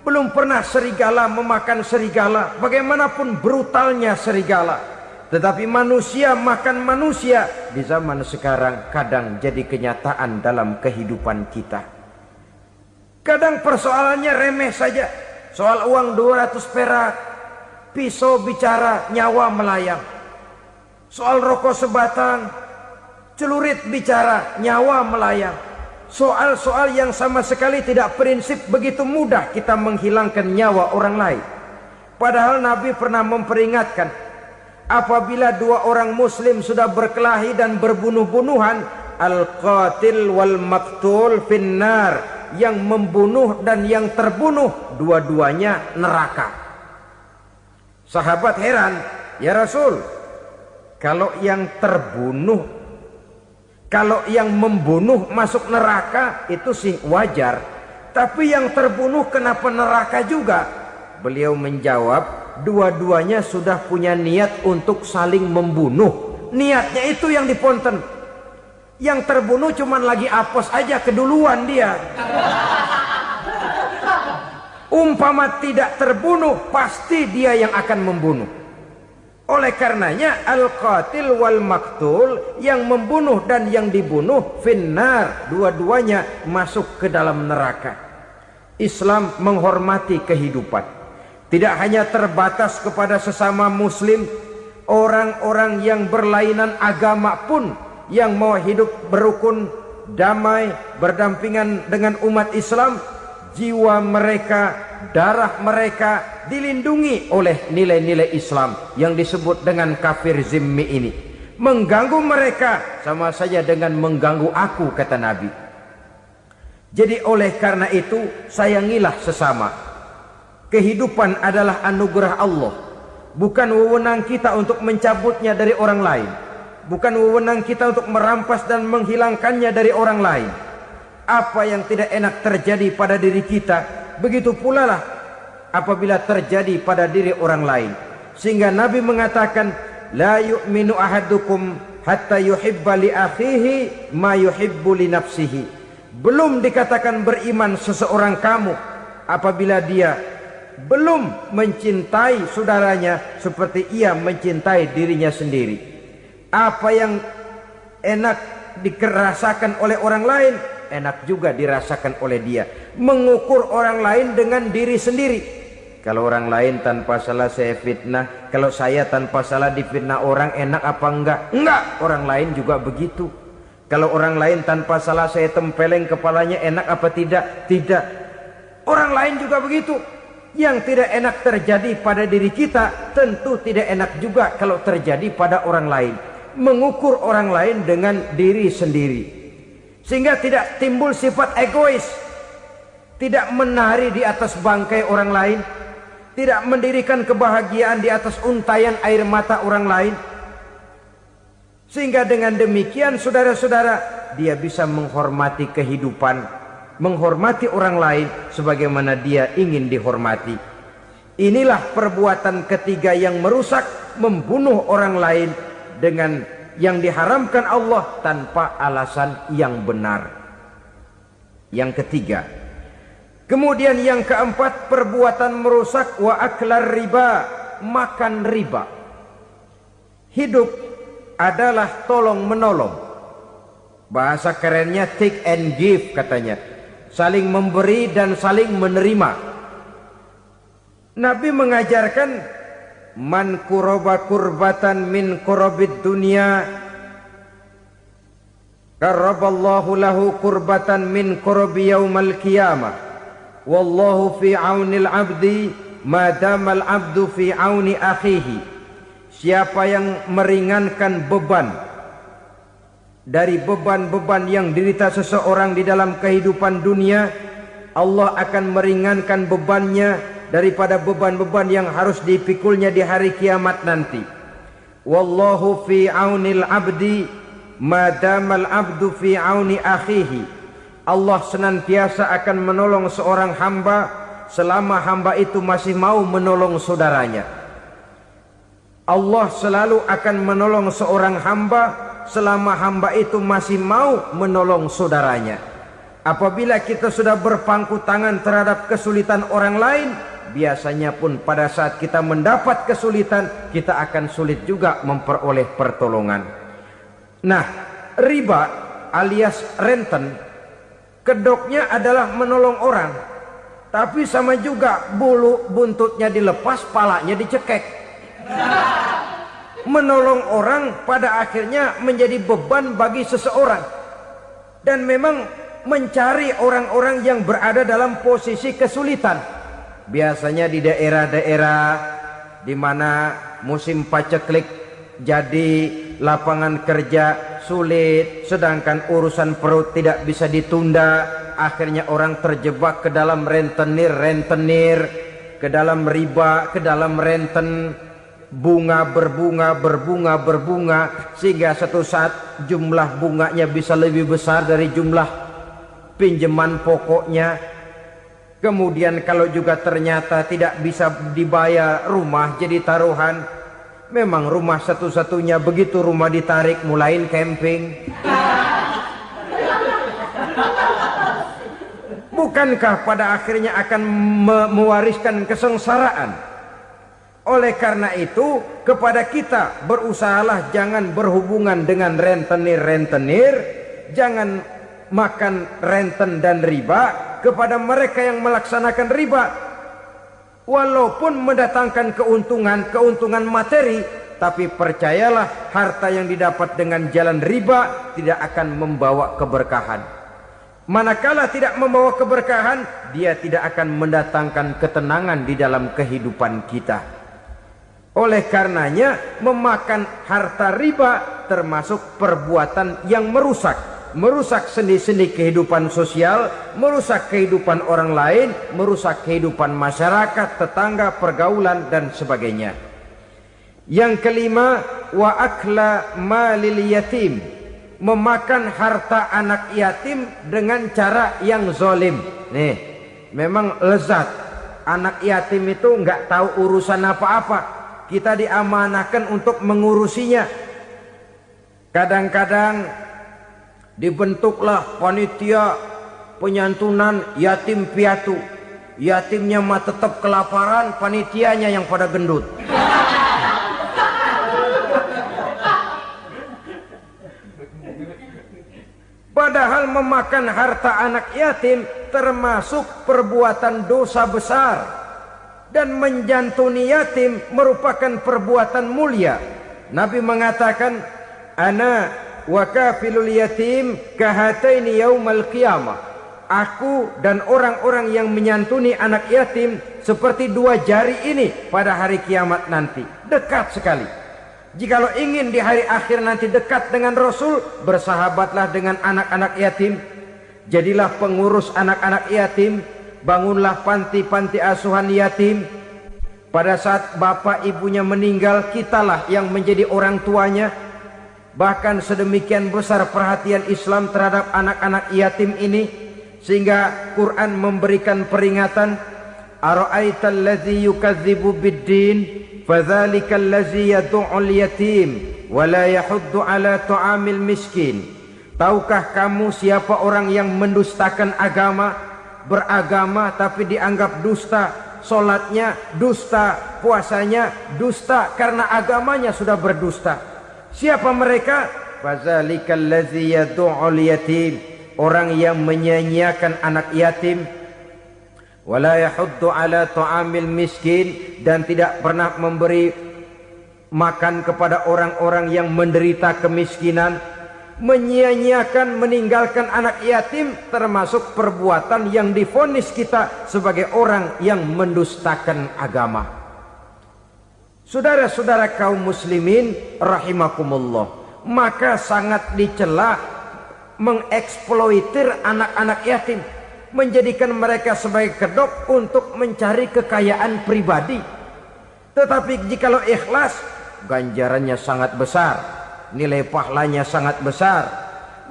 Belum pernah serigala memakan serigala, bagaimanapun brutalnya serigala. Tetapi manusia makan manusia di zaman sekarang kadang jadi kenyataan dalam kehidupan kita. Kadang persoalannya remeh saja. Soal uang 200 perak, pisau bicara, nyawa melayang. Soal rokok sebatang, celurit bicara, nyawa melayang. Soal-soal yang sama sekali tidak prinsip, begitu mudah kita menghilangkan nyawa orang lain. Padahal Nabi pernah memperingatkan, apabila dua orang muslim sudah berkelahi dan berbunuh-bunuhan, al-qatil wal maktul finnar, yang membunuh dan yang terbunuh dua-duanya neraka. Sahabat heran, ya Rasul, kalau yang terbunuh, kalau yang membunuh masuk neraka itu sih wajar, tapi yang terbunuh kenapa neraka juga? Beliau menjawab, dua-duanya sudah punya niat untuk saling membunuh. Niatnya itu yang diponten. Yang terbunuh cuman lagi apes aja, keduluan dia. Umpama tidak terbunuh, pasti dia yang akan membunuh. Oleh karenanya al-qatil wal maktul, yang membunuh dan yang dibunuh finnar, dua-duanya masuk ke dalam neraka. Islam menghormati kehidupan, tidak hanya terbatas kepada sesama muslim. Orang-orang yang berlainan agama pun yang mau hidup berukun, damai, berdampingan dengan umat Islam, jiwa mereka, darah mereka dilindungi oleh nilai-nilai Islam yang disebut dengan kafir zimmi ini. Mengganggu mereka sama saja dengan mengganggu aku, kata Nabi. Jadi oleh karena itu, sayangilah sesama. Kehidupan adalah anugerah Allah, bukan wewenang kita untuk mencabutnya dari orang lain, bukan wewenang kita untuk merampas dan menghilangkannya dari orang lain. Apa yang tidak enak terjadi pada diri kita, begitu pula lah apabila terjadi pada diri orang lain. Sehingga Nabi mengatakan, la yu'minu ahadukum hatta yuhibba li akhihi ma yuhibbu li nafsihi. Belum dikatakan beriman seseorang kamu apabila dia belum mencintai saudaranya seperti ia mencintai dirinya sendiri. Apa yang enak dirasakan oleh orang lain, enak juga dirasakan oleh dia. Mengukur orang lain dengan diri sendiri. Kalau orang lain tanpa salah saya fitnah, kalau saya tanpa salah difitnah orang, enak apa enggak? Enggak, orang lain juga begitu. Kalau orang lain tanpa salah saya tempeleng kepalanya, enak apa tidak? Tidak. Orang lain juga begitu. Yang tidak enak terjadi pada diri kita, tentu tidak enak juga kalau terjadi pada orang lain. Mengukur orang lain dengan diri sendiri, sehingga tidak timbul sifat egois, tidak menari di atas bangkai orang lain, tidak mendirikan kebahagiaan di atas untayan air mata orang lain. Sehingga dengan demikian saudara-saudara, dia bisa menghormati kehidupan, menghormati orang lain sebagaimana dia ingin dihormati. Inilah perbuatan ketiga yang merusak, membunuh orang lain dengan yang diharamkan Allah tanpa alasan yang benar. Yang ketiga. Kemudian yang keempat, perbuatan merusak wa aklar riba, makan riba. Hidup adalah tolong menolong. Bahasa kerennya take and give katanya. Saling memberi dan saling menerima. Nabi mengajarkan man kuraba kurbatan min kurabid dunya karaballahu lahu kurbatan min kurabi yaumal qiyamah. Wallahu fi aunil abdi madamal abdu fi auni akhihi. Siapa yang meringankan beban dari beban-beban yang dirita seseorang di dalam kehidupan dunia, Allah akan meringankan bebannya daripada beban-beban yang harus dipikulnya di hari kiamat nanti. Wallahu fi aunil abdi madamal abdu fi auni akhihi. Allah senantiasa akan menolong seorang hamba selama hamba itu masih mau menolong saudaranya. Allah selalu akan menolong seorang hamba selama hamba itu masih mau menolong saudaranya. Apabila kita sudah berpangku tangan terhadap kesulitan orang lain, biasanya pun pada saat kita mendapat kesulitan, kita akan sulit juga memperoleh pertolongan. Nah, riba alias renten, kedoknya adalah menolong orang, tapi sama juga bulu buntutnya dilepas, palanya dicekek. Menolong orang pada akhirnya menjadi beban bagi seseorang, dan memang mencari orang-orang yang berada dalam posisi kesulitan. Biasanya di daerah-daerah di mana musim paceklik jadi lapangan kerja sulit, sedangkan urusan perut tidak bisa ditunda, akhirnya orang terjebak ke dalam rentenir, ke dalam riba, ke dalam renten, bunga berbunga, sehingga satu saat jumlah bunganya bisa lebih besar dari jumlah pinjaman pokoknya. Kemudian kalau juga ternyata tidak bisa dibayar, rumah jadi taruhan. Memang rumah satu-satunya, begitu rumah ditarik mulain camping. Bukankah pada akhirnya akan mewariskan kesengsaraan? Oleh karena itu, kepada kita berusahalah jangan berhubungan dengan rentenir, jangan makan renten dan riba. Kepada mereka yang melaksanakan riba, walaupun mendatangkan keuntungan materi, tapi percayalah harta yang didapat dengan jalan riba tidak akan membawa keberkahan. Manakala tidak membawa keberkahan, dia tidak akan mendatangkan ketenangan di dalam kehidupan kita. Oleh karenanya, memakan harta riba termasuk perbuatan yang merusak sendi-sendi kehidupan sosial, merusak kehidupan orang lain, merusak kehidupan masyarakat, tetangga, pergaulan, dan sebagainya. Yang kelima, wa akla malil yatim, memakan harta anak yatim dengan cara yang zalim. Nih, memang lezat. Anak yatim itu nggak tahu urusan apa-apa. Kita diamanahkan untuk mengurusinya. Kadang-kadang dibentuklah panitia penyantunan yatim piatu. Yatimnya mah tetap kelaparan, panitianya yang pada gendut. Padahal memakan harta anak yatim termasuk perbuatan dosa besar, dan menjantuni yatim merupakan perbuatan mulia. Nabi mengatakan, ana wa kafilul yatim kahataini yaumal qiyamah. Aku dan orang-orang yang menyantuni anak yatim seperti dua jari ini pada hari kiamat nanti. Dekat sekali. Jikalau ingin di hari akhir nanti dekat dengan Rasul, bersahabatlah dengan anak-anak yatim. Jadilah pengurus anak-anak yatim. Bangunlah panti-panti asuhan yatim. Pada saat bapak ibunya meninggal, kitalah yang menjadi orang tuanya. Bahkan sedemikian besar perhatian Islam terhadap anak-anak yatim ini, sehingga Quran memberikan peringatan, ara'aital ladzi yukadzibu bid-din fadzalikal ladzi yad'ul yatim wa la yahuddu ala ta'amil miskin. Tahukah kamu siapa orang yang mendustakan agama, beragama tapi dianggap dusta, salatnya dusta, puasanya dusta karena agamanya sudah berdusta. Siapa mereka? Fazalikal ladzi yad'ul yatim, orang yang menyia-nyiakan anak yatim, wala yahuddu ala ta'amil miskin, dan tidak pernah memberi makan kepada orang-orang yang menderita kemiskinan, menyia-nyiakan, meninggalkan anak yatim, termasuk perbuatan yang divonis kita sebagai orang yang mendustakan agama. Saudara-saudara kaum muslimin rahimakumullah, maka sangat dicela mengeksploitir anak-anak yatim, menjadikan mereka sebagai kedok untuk mencari kekayaan pribadi. Tetapi jikalau ikhlas, ganjarannya sangat besar, nilai pahalanya sangat besar.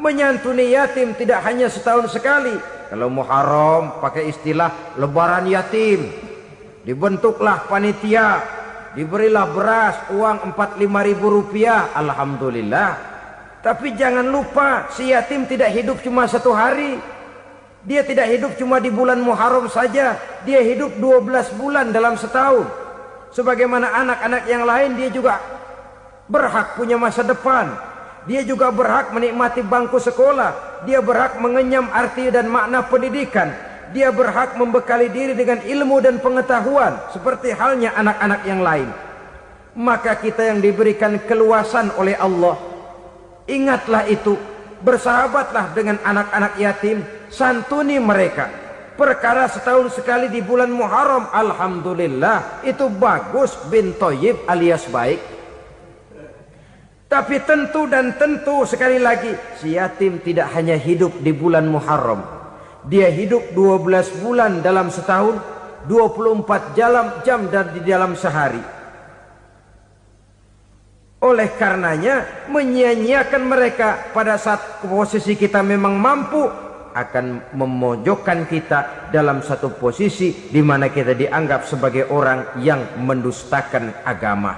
Menyantuni yatim tidak hanya setahun sekali. Kalau Muharram pakai istilah lebaran yatim, dibentuklah panitia, diberilah beras, uang 4-5 ribu rupiah, alhamdulillah. Tapi jangan lupa, si yatim tidak hidup cuma satu hari. Dia tidak hidup cuma di bulan Muharram saja, dia hidup 12 bulan dalam setahun. Sebagaimana anak-anak yang lain, dia juga berhak punya masa depan. Dia juga berhak menikmati bangku sekolah. Dia berhak mengenyam arti dan makna pendidikan. Dia berhak membekali diri dengan ilmu dan pengetahuan, seperti halnya anak-anak yang lain. Maka kita yang diberikan keluasan oleh Allah, ingatlah itu, bersahabatlah dengan anak-anak yatim, santuni mereka. Perkara setahun sekali di bulan Muharram, alhamdulillah, itu bagus, bin Thayyib alias baik. Tapi tentu dan tentu sekali lagi, si yatim tidak hanya hidup di bulan Muharram. Dia hidup 12 bulan dalam setahun, 24 jam di dalam sehari. Oleh karenanya, menyia-nyiakan mereka pada saat posisi kita memang mampu akan memojokkan kita dalam satu posisi di mana kita dianggap sebagai orang yang mendustakan agama,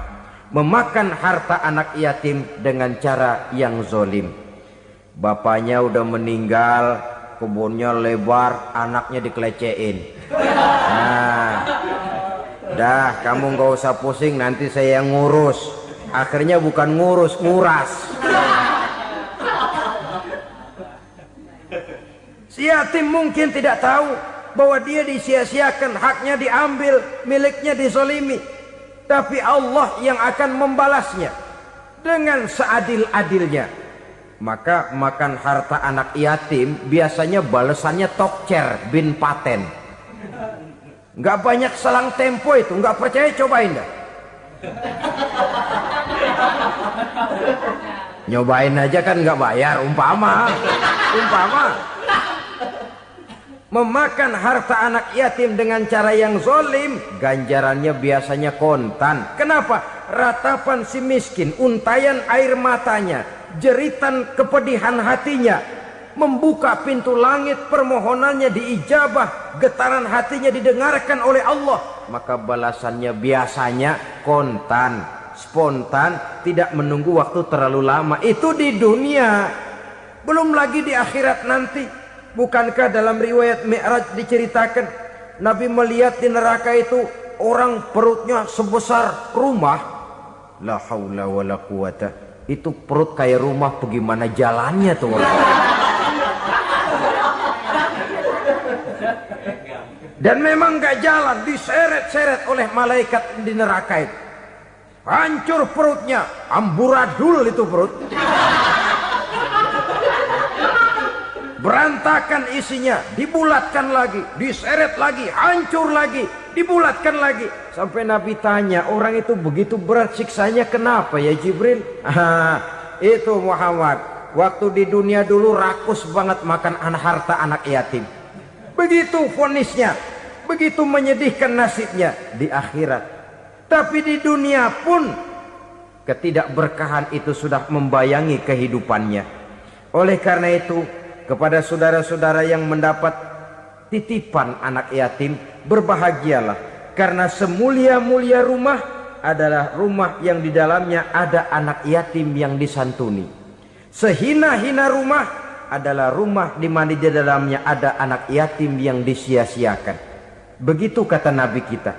memakan harta anak yatim dengan cara yang zolim. Bapaknya udah meninggal, kebunnya lebar, anaknya dikelecehin. Nah, dah kamu gak usah pusing, nanti saya yang ngurus. Akhirnya bukan ngurus, nguras. Si yatim mungkin tidak tahu bahwa dia disia-siakan, haknya diambil, miliknya dizolimi. Tapi Allah yang akan membalasnya dengan seadil-adilnya. Maka makan harta anak yatim biasanya balasannya tokcer bin paten. Nggak banyak selang tempo itu, nggak percaya cobain dah. Nyobain aja kan nggak bayar, umpama memakan harta anak yatim dengan cara yang zolim, ganjarannya biasanya kontan. Kenapa? Ratapan si miskin, untayan air matanya, jeritan kepedihan hatinya, membuka pintu langit, permohonannya diijabah, getaran hatinya didengarkan oleh Allah, maka balasannya biasanya kontan, spontan, tidak menunggu waktu terlalu lama. Itu di dunia, belum lagi di akhirat nanti. Bukankah dalam riwayat Mi'raj diceritakan Nabi melihat di neraka itu orang perutnya sebesar rumah? La haula wala quwata. Itu perut kayak rumah, bagaimana jalannya tuh orang? Dan memang gak jalan, diseret-seret oleh malaikat di neraka itu. Hancur perutnya, amburadul itu perut. Berantakan isinya, dibulatkan lagi, diseret lagi, hancur lagi, dibulatkan lagi. Sampai Nabi tanya, orang itu begitu berat siksanya kenapa ya Jibril? Itu Muhammad, waktu di dunia dulu rakus banget makan harta anak yatim. Begitu vonisnya, begitu menyedihkan nasibnya di akhirat. Tapi di dunia pun ketidakberkahan itu sudah membayangi kehidupannya. Oleh karena itu, kepada saudara-saudara yang mendapat titipan anak yatim, berbahagialah, karena semulia-mulia rumah adalah rumah yang di dalamnya ada anak yatim yang disantuni. Sehina-hina rumah adalah rumah di mana di dalamnya ada anak yatim yang disia-siakan. Begitu kata Nabi kita.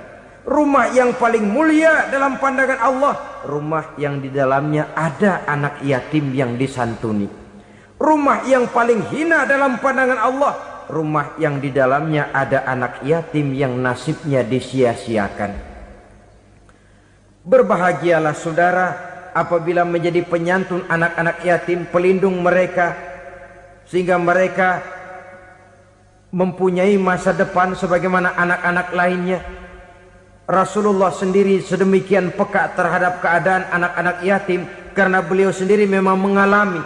Rumah yang paling mulia dalam pandangan Allah, rumah yang di dalamnya ada anak yatim yang disantuni. Rumah yang paling hina dalam pandangan Allah, rumah yang di dalamnya ada anak yatim yang nasibnya disia-siakan. Berbahagialah saudara apabila menjadi penyantun anak-anak yatim, pelindung mereka, sehingga mereka mempunyai masa depan sebagaimana anak-anak lainnya. Rasulullah sendiri sedemikian peka terhadap keadaan anak-anak yatim karena beliau sendiri memang mengalami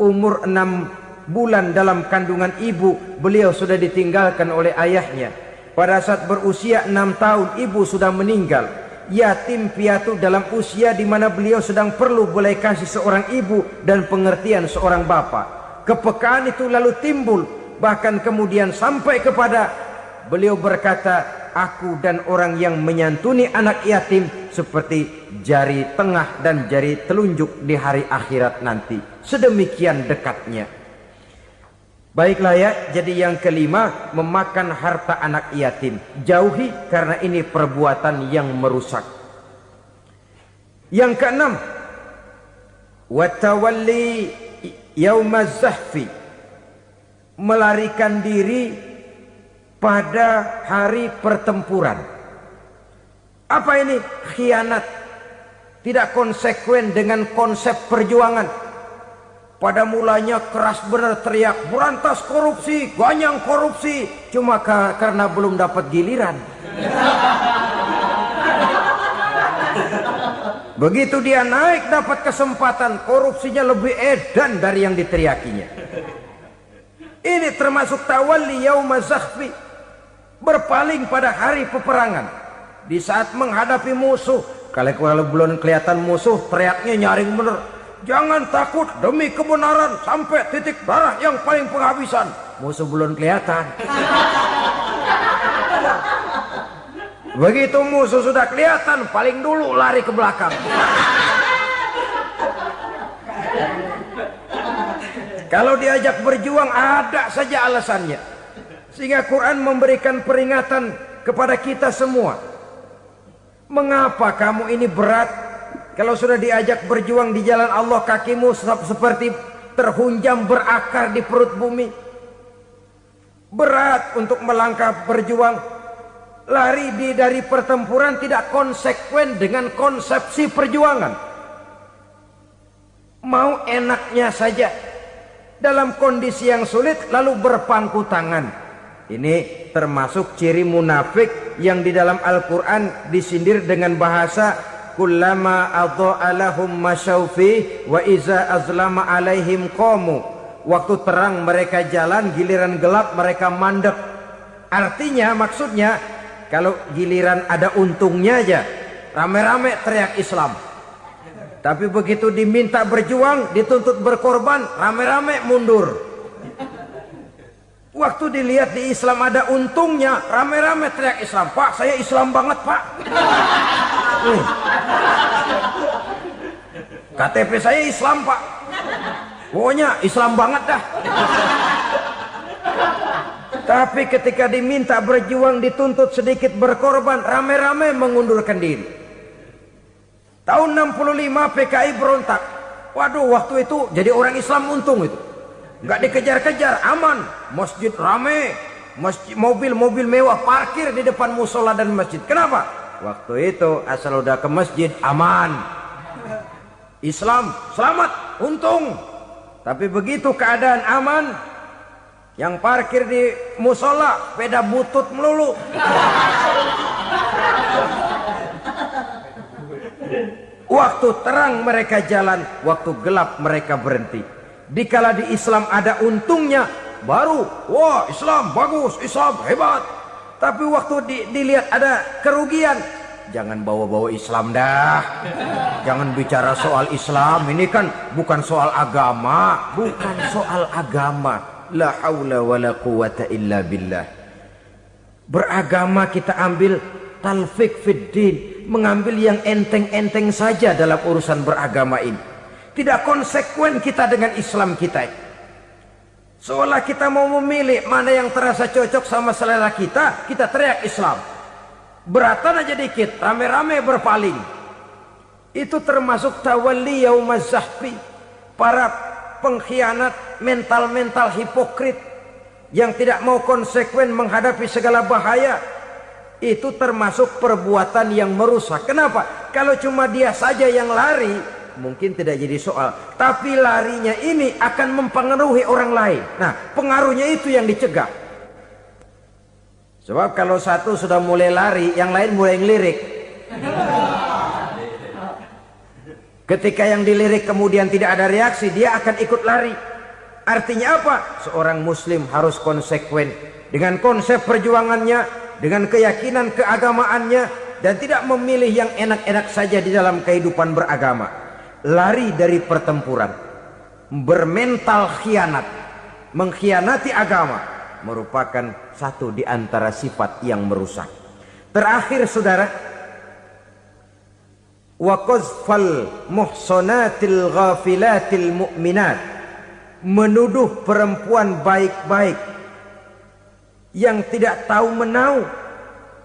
umur 6 bulan dalam kandungan ibu, beliau sudah ditinggalkan oleh ayahnya. Pada saat berusia 6 tahun ibu sudah meninggal. Yatim piatu dalam usia di mana beliau sedang perlu belas kasih seorang ibu dan pengertian seorang bapa. Kepekaan itu lalu timbul, bahkan kemudian sampai kepada beliau berkata, aku dan orang yang menyantuni anak yatim seperti jari tengah dan jari telunjuk di hari akhirat nanti. Sedemikian dekatnya. Baiklah ya, jadi yang kelima, memakan harta anak yatim. Jauhi karena ini perbuatan yang merusak. Yang keenam, watawalli yaumaz zahfi, melarikan diri pada hari pertempuran. Apa ini? Khianat. Tidak konsekuen dengan konsep perjuangan. Pada mulanya keras benar teriak, berantas korupsi, ganyang korupsi. Cuma karena belum dapat giliran. Begitu dia naik dapat kesempatan, korupsinya lebih edan dari yang diteriakinya. Ini termasuk tawalli yaumaz zahfi, berpaling pada hari peperangan. Di saat menghadapi musuh, kalau belum kelihatan musuh, teriaknya nyaring bener. Jangan takut demi kebenaran sampai titik darah yang paling penghabisan. Musuh belum kelihatan. Begitu musuh sudah kelihatan, paling dulu lari ke belakang. Kalau diajak berjuang ada saja alasannya. Sehingga Quran memberikan peringatan kepada kita semua. Mengapa kamu ini berat? Kalau sudah diajak berjuang di jalan Allah, kakimu seperti terhunjam berakar di perut bumi. Berat untuk melangkah berjuang. Lari dari pertempuran tidak konsekuen dengan konsepsi perjuangan. Mau enaknya saja. Dalam kondisi yang sulit lalu berpangku tangan. Ini termasuk ciri munafik yang di dalam Al-Quran disindir dengan bahasa kullama adha'a lahum masyaufi wa iza azlama alaihim qamu. Waktu terang mereka jalan, giliran gelap mereka mandek. Artinya, maksudnya kalau giliran ada untungnya aja rame-rame teriak Islam. Tapi begitu diminta berjuang, dituntut berkorban, rame-rame mundur. Waktu dilihat di Islam ada untungnya, rame-rame teriak Islam. Pak, saya Islam banget, Pak. KTP saya Islam, Pak. Pokoknya Islam banget dah. Tapi ketika diminta berjuang, dituntut sedikit berkorban, rame-rame mengundurkan diri. Tahun 65 PKI berontak. Waduh, waktu itu jadi orang Islam untung itu. Nggak dikejar-kejar, aman. Masjid rame, masjid, mobil-mobil mewah parkir di depan musola dan masjid. Kenapa? Waktu itu asal udah ke masjid aman. Islam selamat, untung. Tapi begitu keadaan aman, yang parkir di musola sepeda butut melulu. Waktu terang mereka jalan, waktu gelap mereka berhenti. Dikala di Islam ada untungnya, baru wah Islam bagus, Islam hebat. Tapi waktu dilihat ada kerugian, jangan bawa-bawa Islam dah. Jangan bicara soal Islam, ini kan bukan soal agama. Bukan soal agama. La haula wa la quwata illa billah. Beragama kita ambil talfik fid din, mengambil yang enteng-enteng saja dalam urusan beragama ini. Tidak konsekuen kita dengan Islam kita. Seolah kita mau memilih mana yang terasa cocok sama selera kita, kita teriak Islam. Beratan aja dikit, rame-rame berpaling. Itu termasuk tawalli yaumaz zahfi. Para pengkhianat, mental-mental hipokrit yang tidak mau konsekuen menghadapi segala bahaya. itu termasuk perbuatan yang merusak. Kenapa? Kalau cuma dia saja yang lari, mungkin tidak jadi soal. Tapi larinya ini akan mempengaruhi orang lain. Nah, pengaruhnya itu yang dicegah. Sebab kalau satu sudah mulai lari, yang lain mulai ngelirik. Ketika yang dilirik kemudian tidak ada reaksi, dia akan ikut lari. Artinya apa? Seorang muslim harus konsekuen dengan konsep perjuangannya, dengan keyakinan keagamaannya, dan tidak memilih yang enak-enak saja di dalam kehidupan beragama. Lari dari pertempuran, bermental khianat, mengkhianati agama, merupakan satu di antara sifat yang merusak. Terakhir saudara, wa qazfal muhsanatil ghafilatil mu'minat, menuduh perempuan baik-baik yang tidak tahu menau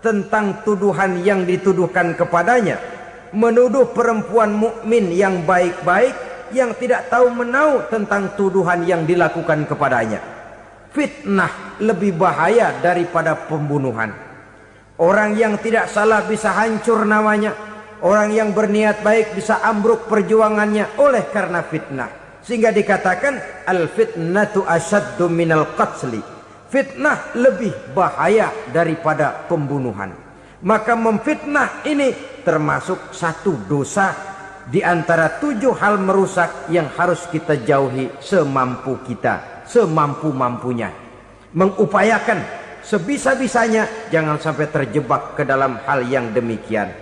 tentang tuduhan yang dituduhkan kepadanya, menuduh perempuan mukmin yang baik-baik yang tidak tahu menau tentang tuduhan yang dilakukan kepadanya. Fitnah lebih bahaya daripada pembunuhan. Orang yang tidak salah bisa hancur namanya, orang yang berniat baik bisa ambruk perjuangannya oleh karena fitnah. Sehingga dikatakan al-fitnatu asyaddu minal qatli. Fitnah lebih bahaya daripada pembunuhan. Maka memfitnah ini termasuk satu dosa di antara 7 hal merusak yang harus kita jauhi semampu kita, semampu-mampunya. Mengupayakan sebisa-bisanya jangan sampai terjebak ke dalam hal yang demikian.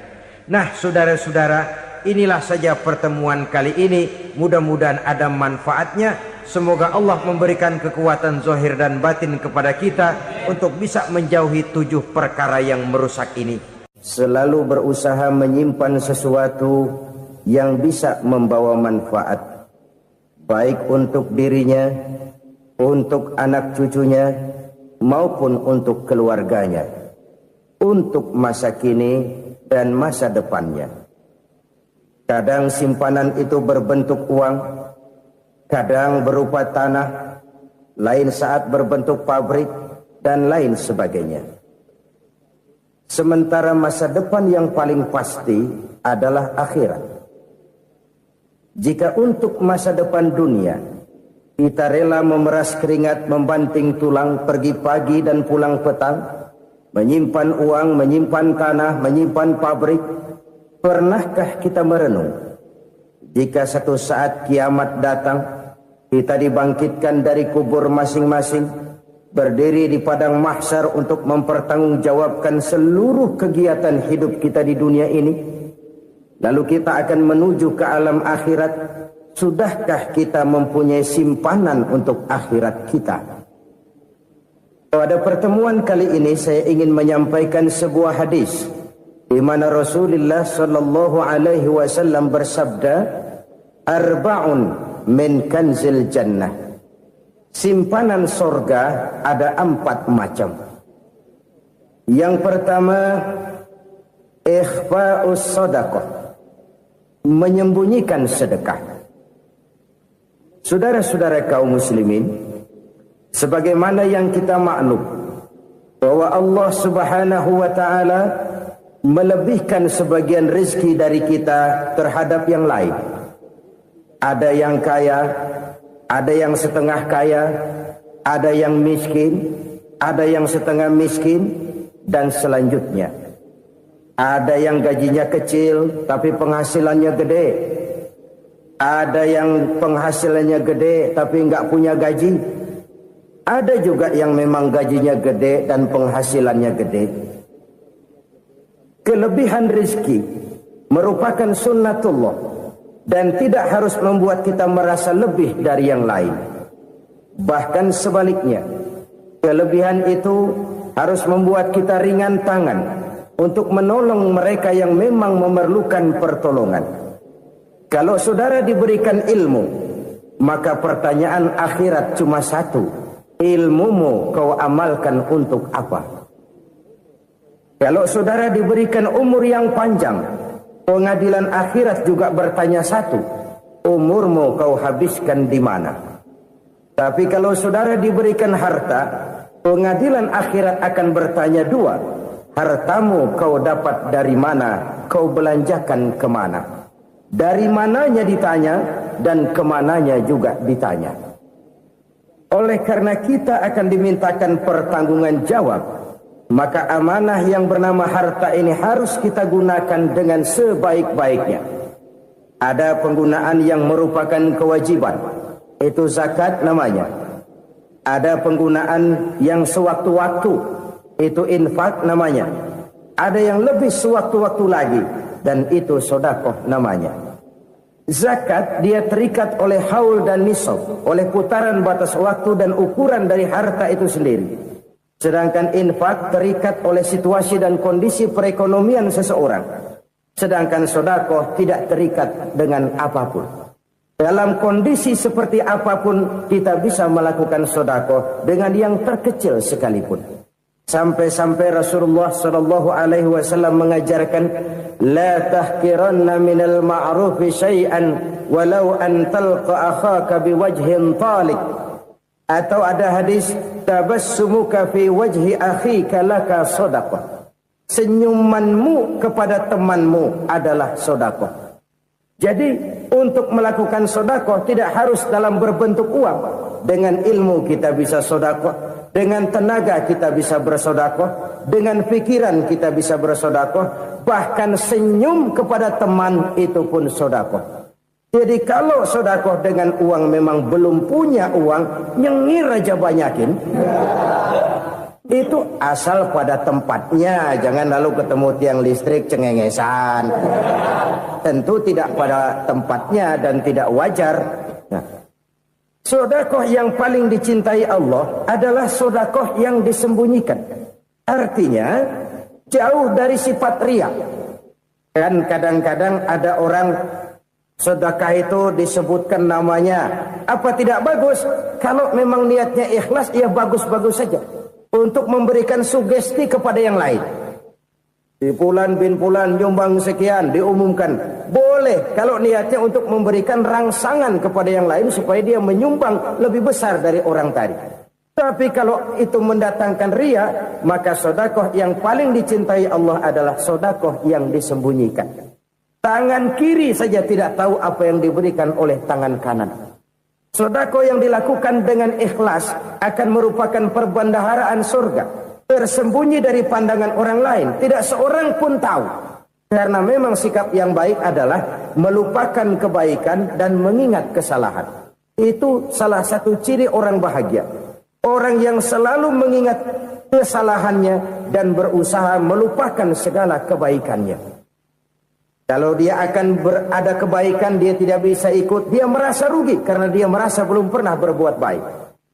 Nah, saudara-saudara, inilah saja pertemuan kali ini. Mudah-mudahan ada manfaatnya. Semoga Allah memberikan kekuatan zahir dan batin kepada kita untuk bisa menjauhi 7 perkara yang merusak ini. Selalu berusaha menyimpan sesuatu yang bisa membawa manfaat, baik untuk dirinya, untuk anak cucunya, maupun untuk keluarganya, untuk masa kini dan masa depannya. Kadang simpanan itu berbentuk uang, kadang berupa tanah, lain saat berbentuk pabrik, dan lain sebagainya. Sementara masa depan yang paling pasti adalah akhirat. Jika untuk masa depan dunia kita rela memeras keringat, membanting tulang, pergi pagi dan pulang petang, menyimpan uang, menyimpan tanah, menyimpan pabrik, pernahkah kita merenung jika satu saat kiamat datang, kita dibangkitkan dari kubur masing-masing, berdiri di padang mahsyar untuk mempertanggungjawabkan seluruh kegiatan hidup kita di dunia ini, lalu kita akan menuju ke alam akhirat. Sudahkah kita mempunyai simpanan untuk akhirat kita? Pada pertemuan kali ini saya ingin menyampaikan sebuah hadis di mana Rasulullah sallallahu alaihi wasallam bersabda, arba'un min kanzil jannah. Simpanan sorga ada 4 macam. Yang pertama, ikhfa'us sadaqah, menyembunyikan sedekah. Saudara-saudara kaum muslimin, sebagaimana yang kita maklum bahwa Allah Subhanahu wa taala melebihkan sebagian rezeki dari kita terhadap yang lain. Ada yang kaya, ada yang setengah kaya, ada yang miskin, ada yang setengah miskin, dan selanjutnya. Ada yang gajinya kecil tapi penghasilannya gede. Ada yang penghasilannya gede tapi nggak punya gaji. Ada juga yang memang gajinya gede dan penghasilannya gede. Kelebihan rezeki merupakan sunnatullah dan tidak harus membuat kita merasa lebih dari yang lain. Bahkan sebaliknya, kelebihan itu harus membuat kita ringan tangan untuk menolong mereka yang memang memerlukan pertolongan. Kalau saudara diberikan ilmu, maka pertanyaan akhirat cuma satu: ilmumu kau amalkan untuk apa? Kalau saudara diberikan umur yang panjang, pengadilan akhirat juga bertanya satu: umurmu kau habiskan di mana? Tapi kalau saudara diberikan harta, pengadilan akhirat akan bertanya 2: hartamu kau dapat dari mana, kau belanjakan kemana. Dari mananya ditanya, dan kemananya juga ditanya. Oleh karena kita akan dimintakan pertanggungan jawab, maka amanah yang bernama harta ini harus kita gunakan dengan sebaik-baiknya. Ada penggunaan yang merupakan kewajiban, itu zakat namanya. Ada penggunaan yang sewaktu-waktu, itu infak namanya. Ada yang lebih sewaktu-waktu lagi, dan itu sedekah namanya. Zakat dia terikat oleh haul dan nisab, oleh putaran batas waktu dan ukuran dari harta itu sendiri. Sedangkan infak terikat oleh situasi dan kondisi perekonomian seseorang. Sedangkan sedekah tidak terikat dengan apapun. Dalam kondisi seperti apapun kita bisa melakukan sedekah dengan yang terkecil sekalipun. Sampai-sampai Rasulullah sallallahu alaihi wasallam mengajarkan, la tahqiranna minal ma'rufi syai'an walau an talqa akhaka biwajhin talik. Atau ada hadis, tabassumuka fi wajhi akhika laka sedekah. Senyumanmu kepada temanmu adalah sedekah. Jadi untuk melakukan sedekah tidak harus dalam berbentuk uang. Dengan ilmu kita bisa sedekah. Dengan tenaga kita bisa bersedekah, dengan pikiran kita bisa bersedekah, bahkan senyum kepada teman itu pun sedekah. Jadi kalau sedekah dengan uang memang belum punya uang, nyengir aja banyakin. Itu asal pada tempatnya, jangan lalu ketemu tiang listrik cengengesan. Tentu tidak pada tempatnya dan tidak wajar. Nah, sedekah yang paling dicintai Allah adalah sedekah yang disembunyikan. Artinya jauh dari sifat riya. Kan kadang-kadang ada orang sedekah itu disebutkan namanya. Apa tidak bagus? Kalau memang niatnya ikhlas, ya bagus-bagus saja. Untuk memberikan sugesti kepada yang lain. Di Fulan bin Fulan nyumbang sekian, diumumkan. Boleh kalau niatnya untuk memberikan rangsangan kepada yang lain supaya dia menyumbang lebih besar dari orang tadi. Tapi kalau itu mendatangkan riya, maka sedekah yang paling dicintai Allah adalah sedekah yang disembunyikan. Tangan kiri saja tidak tahu apa yang diberikan oleh tangan kanan. Sedekah yang dilakukan dengan ikhlas akan merupakan perbendaharaan surga. Tersembunyi dari pandangan orang lain, tidak seorang pun tahu. Karena memang sikap yang baik adalah melupakan kebaikan dan mengingat kesalahan. Itu salah satu ciri orang bahagia. Orang yang selalu mengingat kesalahannya dan berusaha melupakan segala kebaikannya. Kalau dia akan berada kebaikan, dia tidak bisa ikut, dia merasa rugi karena dia merasa belum pernah berbuat baik.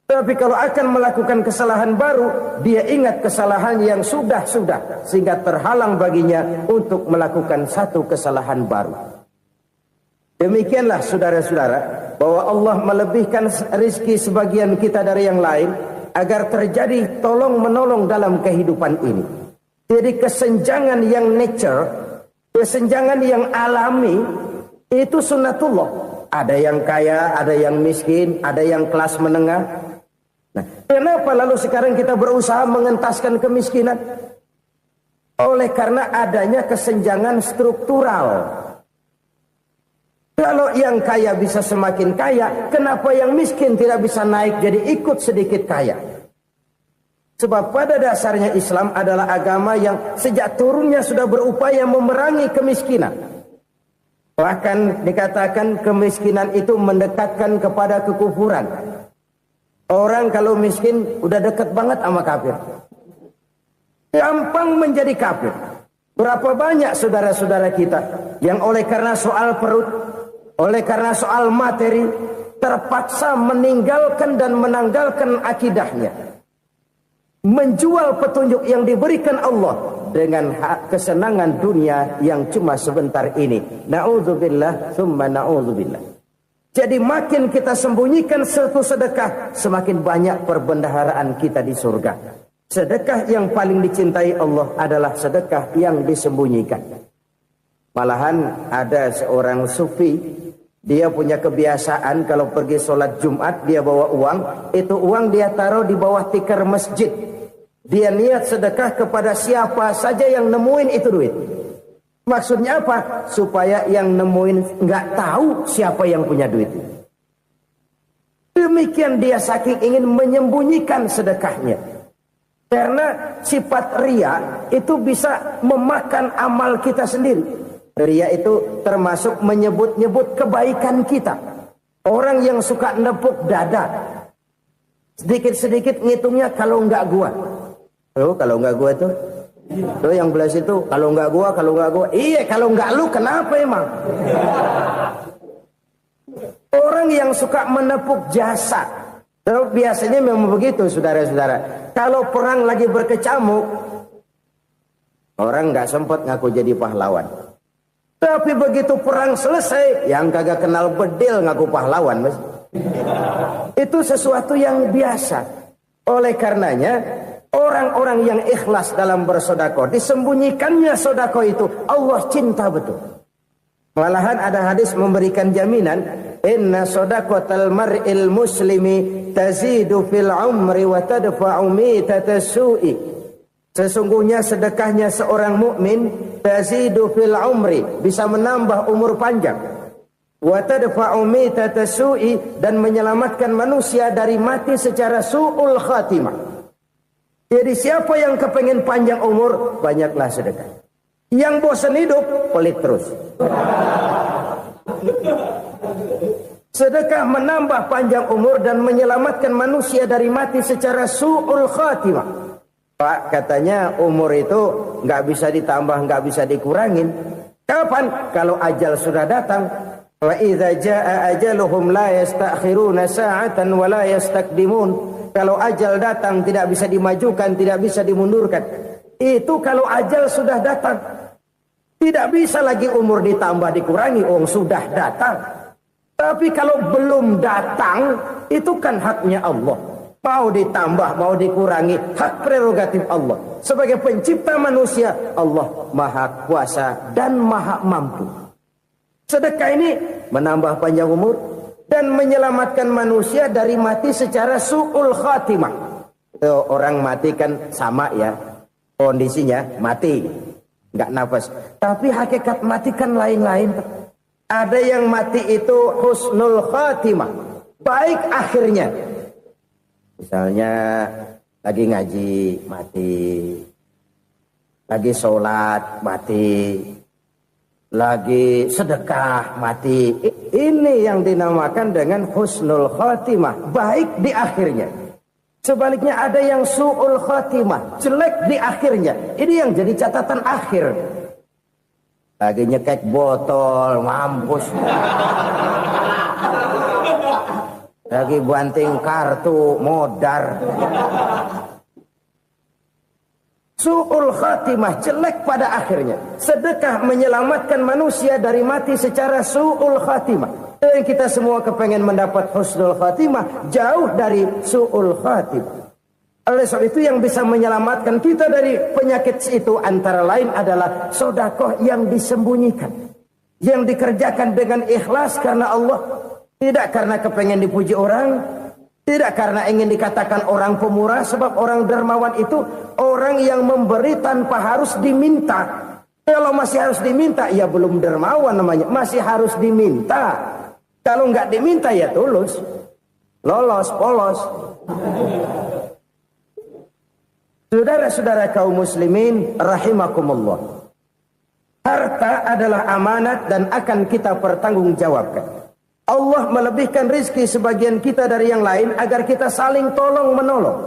Tapi kalau akan melakukan kesalahan baru, dia ingat kesalahan yang sudah-sudah, sehingga terhalang baginya untuk melakukan satu kesalahan baru. Demikianlah saudara-saudara, bahwa Allah melebihkan rizki sebagian kita dari yang lain, agar terjadi tolong-menolong dalam kehidupan ini. Jadi kesenjangan yang nature, kesenjangan yang alami, itu sunnatullah. Ada yang kaya, ada yang miskin, ada yang kelas menengah. Nah, kenapa lalu sekarang kita berusaha mengentaskan kemiskinan? Oleh karena adanya kesenjangan struktural. Kalau yang kaya bisa semakin kaya, kenapa yang miskin tidak bisa naik jadi ikut sedikit kaya? Sebab pada dasarnya Islam adalah agama yang sejak turunnya sudah berupaya memerangi kemiskinan. Bahkan dikatakan kemiskinan itu mendekatkan kepada kekufuran. Orang kalau miskin udah dekat banget sama kafir. Gampang menjadi kafir. Berapa banyak saudara-saudara kita yang oleh karena soal perut, oleh karena soal materi, terpaksa meninggalkan dan menanggalkan akidahnya. Menjual petunjuk yang diberikan Allah dengan kesenangan dunia yang cuma sebentar ini. Na'udzubillah, thumma na'udzubillah. Jadi makin kita sembunyikan satu sedekah, semakin banyak perbendaharaan kita di surga. Sedekah yang paling dicintai Allah adalah sedekah yang disembunyikan. Malahan ada seorang sufi, dia punya kebiasaan kalau pergi sholat Jumat dia bawa uang, itu uang dia taruh di bawah tikar masjid. Dia niat sedekah kepada siapa saja yang nemuin itu duit. Maksudnya apa? Supaya yang nemuin nggak tahu siapa yang punya duit. Demikian dia saking ingin menyembunyikan sedekahnya. Karena sifat riya itu bisa memakan amal kita sendiri. Riya itu termasuk menyebut-nyebut kebaikan kita. Orang yang suka nepuk dada, sedikit-sedikit ngitungnya kalau nggak gua. Oh, kalau nggak gua tuh yang belas itu kalau nggak gua. Iya, kalau nggak lu kenapa emang? Orang yang suka menepuk jasa, biasanya memang begitu, saudara-saudara. Kalau perang lagi berkecamuk, orang nggak sempat ngaku jadi pahlawan. Tapi begitu perang selesai, yang kagak kenal bedil ngaku pahlawan, mas. Itu sesuatu yang biasa. Oleh karenanya, orang-orang yang ikhlas dalam bersedekah, disembunyikannya sedekah itu, Allah cinta betul. Malahan ada hadis memberikan jaminan, inna sadaqatal mar'il muslimi tazidu fil umri wa tadfa'u mitatas su'i. Sesungguhnya sedekahnya seorang mukmin tazidu fil umri, bisa menambah umur panjang. Wa tadfa'u mitatas su'i, dan menyelamatkan manusia dari mati secara su'ul khatimah. Jadi siapa yang kepengen panjang umur, banyaklah sedekah. Yang bosan hidup, pelit terus. Sedekah menambah panjang umur dan menyelamatkan manusia dari mati secara su'ul khatimah. Pak, katanya umur itu nggak bisa ditambah, nggak bisa dikurangin. Kapan? Kalau ajal sudah datang. Wa idza jaa ajaluhum la yastakhiruna sa'atan wa la yastaqdimun. Kalau ajal datang tidak bisa dimajukan, tidak bisa dimundurkan. Itu kalau ajal sudah datang. Tidak bisa lagi umur ditambah dikurangi, sudah datang. Tapi kalau belum datang, itu kan haknya Allah. Mau ditambah, mau dikurangi, hak prerogatif Allah. Sebagai pencipta manusia, Allah maha kuasa dan maha mampu. Sedekah ini menambah panjang umur dan menyelamatkan manusia dari mati secara su'ul khatimah. Orang mati kan sama ya, kondisinya mati, nggak nafas. Tapi hakikat mati kan lain-lain. Ada yang mati itu husnul khatimah, baik akhirnya. Misalnya lagi ngaji mati, lagi sholat mati, lagi sedekah mati. Ini yang dinamakan dengan husnul khatimah, baik di akhirnya. Sebaliknya ada yang su'ul khatimah, jelek di akhirnya. Ini yang jadi catatan akhir. Lagi nyekek botol, mampus. Lagi banting kartu, modar. Su'ul khatimah, jelek pada akhirnya. Sedekah menyelamatkan manusia dari mati secara su'ul khatimah. Dan kita semua kepengen mendapat husnul khatimah, jauh dari su'ul khatimah. Oleh sebab itu yang bisa menyelamatkan kita dari penyakit itu antara lain adalah sedekah yang disembunyikan. Yang dikerjakan dengan ikhlas karena Allah. Tidak karena kepengen dipuji orang, tidak karena ingin dikatakan orang pemurah, sebab orang dermawan itu orang yang memberi tanpa harus diminta. Kalau masih harus diminta, ya belum dermawan namanya, masih harus diminta. Kalau nggak diminta ya tulus, lolos, polos. Saudara-saudara kaum muslimin rahimakumullah. Harta adalah amanat dan akan kita pertanggungjawabkan. Allah melebihkan rizki sebagian kita dari yang lain agar kita saling tolong menolong,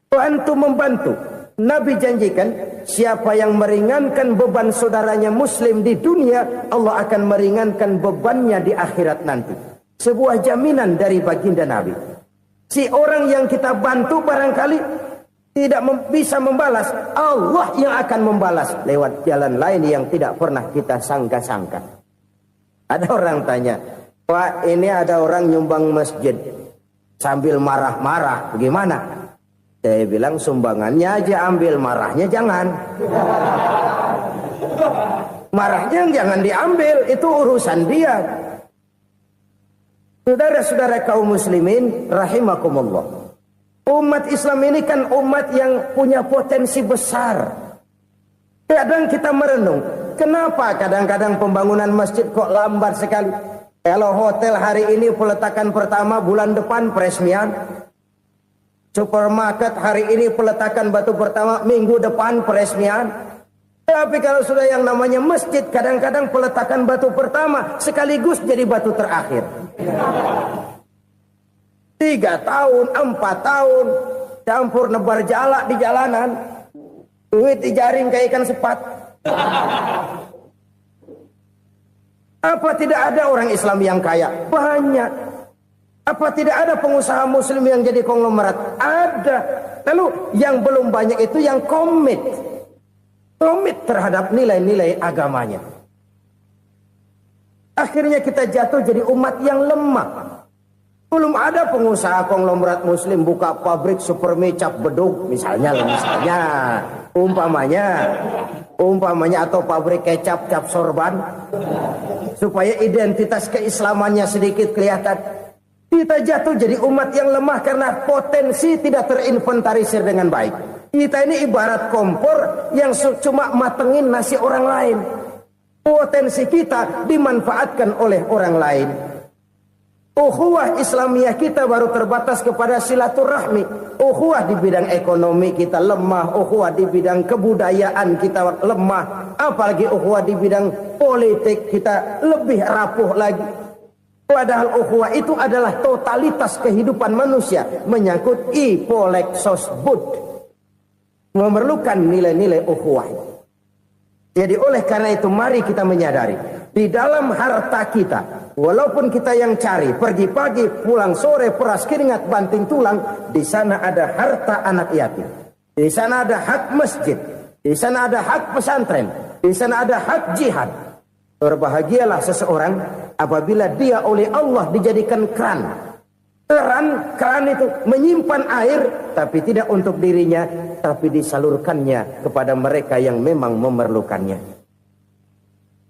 bantu membantu. Nabi janjikan siapa yang meringankan beban saudaranya muslim di dunia, Allah akan meringankan bebannya di akhirat nanti. Sebuah jaminan dari baginda Nabi. Si orang yang kita bantu barangkali tidak bisa membalas, Allah yang akan membalas lewat jalan lain yang tidak pernah kita sangka-sangka. Ada orang tanya, Pak, ini ada orang nyumbang masjid sambil marah-marah, bagaimana? Saya bilang sumbangannya aja ambil, marahnya jangan. Marahnya jangan diambil, itu urusan dia. Saudara-saudara kaum muslimin rahimakumullah. Umat Islam ini kan umat yang punya potensi besar. Kadang kita merenung, kenapa kadang-kadang pembangunan masjid kok lambat sekali? Kalau hotel hari ini peletakan pertama, bulan depan peresmian. Supermarket hari ini peletakan batu pertama, minggu depan peresmian. Tapi kalau sudah yang namanya masjid, kadang-kadang peletakan batu pertama sekaligus jadi batu terakhir. 3 tahun, 4 tahun, campur nebar jalak di jalanan, duit dijaring kayak ikan sepat. Apa tidak ada orang Islam yang kaya? Banyak. Apa tidak ada pengusaha muslim yang jadi konglomerat? Ada. Lalu yang belum banyak itu yang komit terhadap nilai-nilai agamanya. Akhirnya kita jatuh jadi umat yang lemah. Belum ada pengusaha konglomerat muslim buka pabrik supermi cap beduk misalnya umpamanya atau pabrik kecap cap sorban supaya identitas keislamannya sedikit kelihatan. Kita jatuh jadi umat yang lemah karena potensi tidak terinventarisir dengan baik. Kita ini ibarat kompor yang cuma matengin nasi orang lain. Potensi kita dimanfaatkan oleh orang lain. Ukhuwah Islamiyah kita baru terbatas kepada silaturahmi. Ukhuwah di bidang ekonomi kita lemah. Ukhuwah di bidang kebudayaan kita lemah. Apalagi ukhuwah di bidang politik kita lebih rapuh lagi. Padahal ukhuwah itu adalah totalitas kehidupan manusia. Menyangkut ipolek sosbud. Memerlukan nilai-nilai ukhuwah. Jadi oleh karena itu mari kita menyadari, di dalam harta kita, walaupun kita yang cari, pergi pagi, pulang sore, peras keringat, banting tulang, di sana ada harta anak yatim. Di sana ada hak masjid, di sana ada hak pesantren, di sana ada hak jihad. Berbahagialah seseorang apabila dia oleh Allah dijadikan keran. Keran itu menyimpan air, tapi tidak untuk dirinya, tapi disalurkannya kepada mereka yang memang memerlukannya.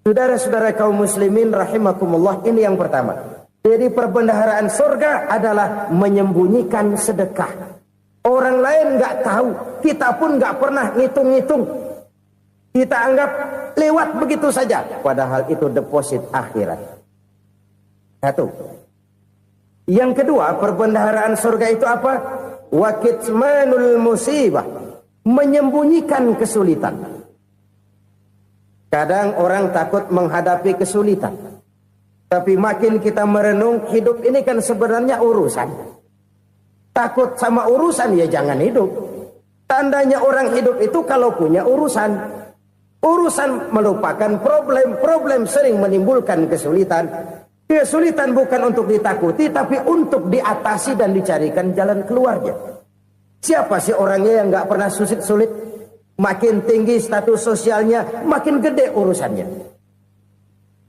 Saudara-saudara kaum muslimin rahimakumullah, ini yang pertama. Jadi perbendaharaan surga adalah menyembunyikan sedekah. Orang lain nggak tahu, kita pun nggak pernah ngitung-ngitung. Kita anggap lewat begitu saja, padahal itu deposit akhirat. Satu. Yang kedua, perbendaharaan surga itu apa? Wa kitmanul musibah, menyembunyikan kesulitan. Kadang orang takut menghadapi kesulitan. Tapi makin kita merenung, hidup ini kan sebenarnya urusan. Takut sama urusan ya jangan hidup. Tandanya orang hidup itu kalau punya urusan. Urusan melupakan problem. Problem sering menimbulkan kesulitan. Kesulitan bukan untuk ditakuti, tapi untuk diatasi dan dicarikan jalan keluarnya. Siapa sih orangnya yang gak pernah sulit-sulit? Makin tinggi status sosialnya, makin gede urusannya.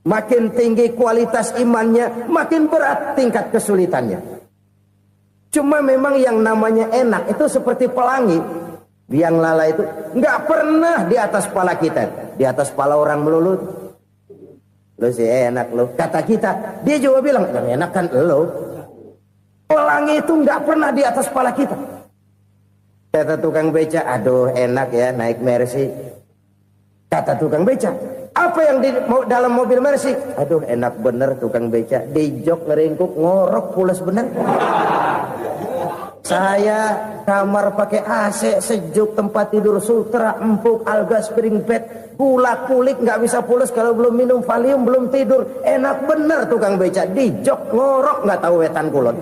Makin tinggi kualitas imannya, makin berat tingkat kesulitannya. Cuma memang yang namanya enak itu seperti pelangi. Biang lala itu gak pernah di atas kepala kita. Di atas kepala orang melulu. Lo sih enak lo, kata kita. Dia juga bilang yang enak kan lo. Pelangi itu nggak pernah di atas kepala kita. Kata tukang beca, aduh enak ya naik Mercy. Kata tukang beca, apa yang di dalam mobil Mercy? Aduh enak bener tukang beca, di jok ngeringkuk ngorok pulas bener. Saya kamar pakai AC sejuk, tempat tidur sutra, empuk, alga, spring bed, kulak kulik nggak bisa pulas kalau belum minum Valium, belum tidur. Enak bener tukang beca, di jok ngorok nggak tahu wetan kulon.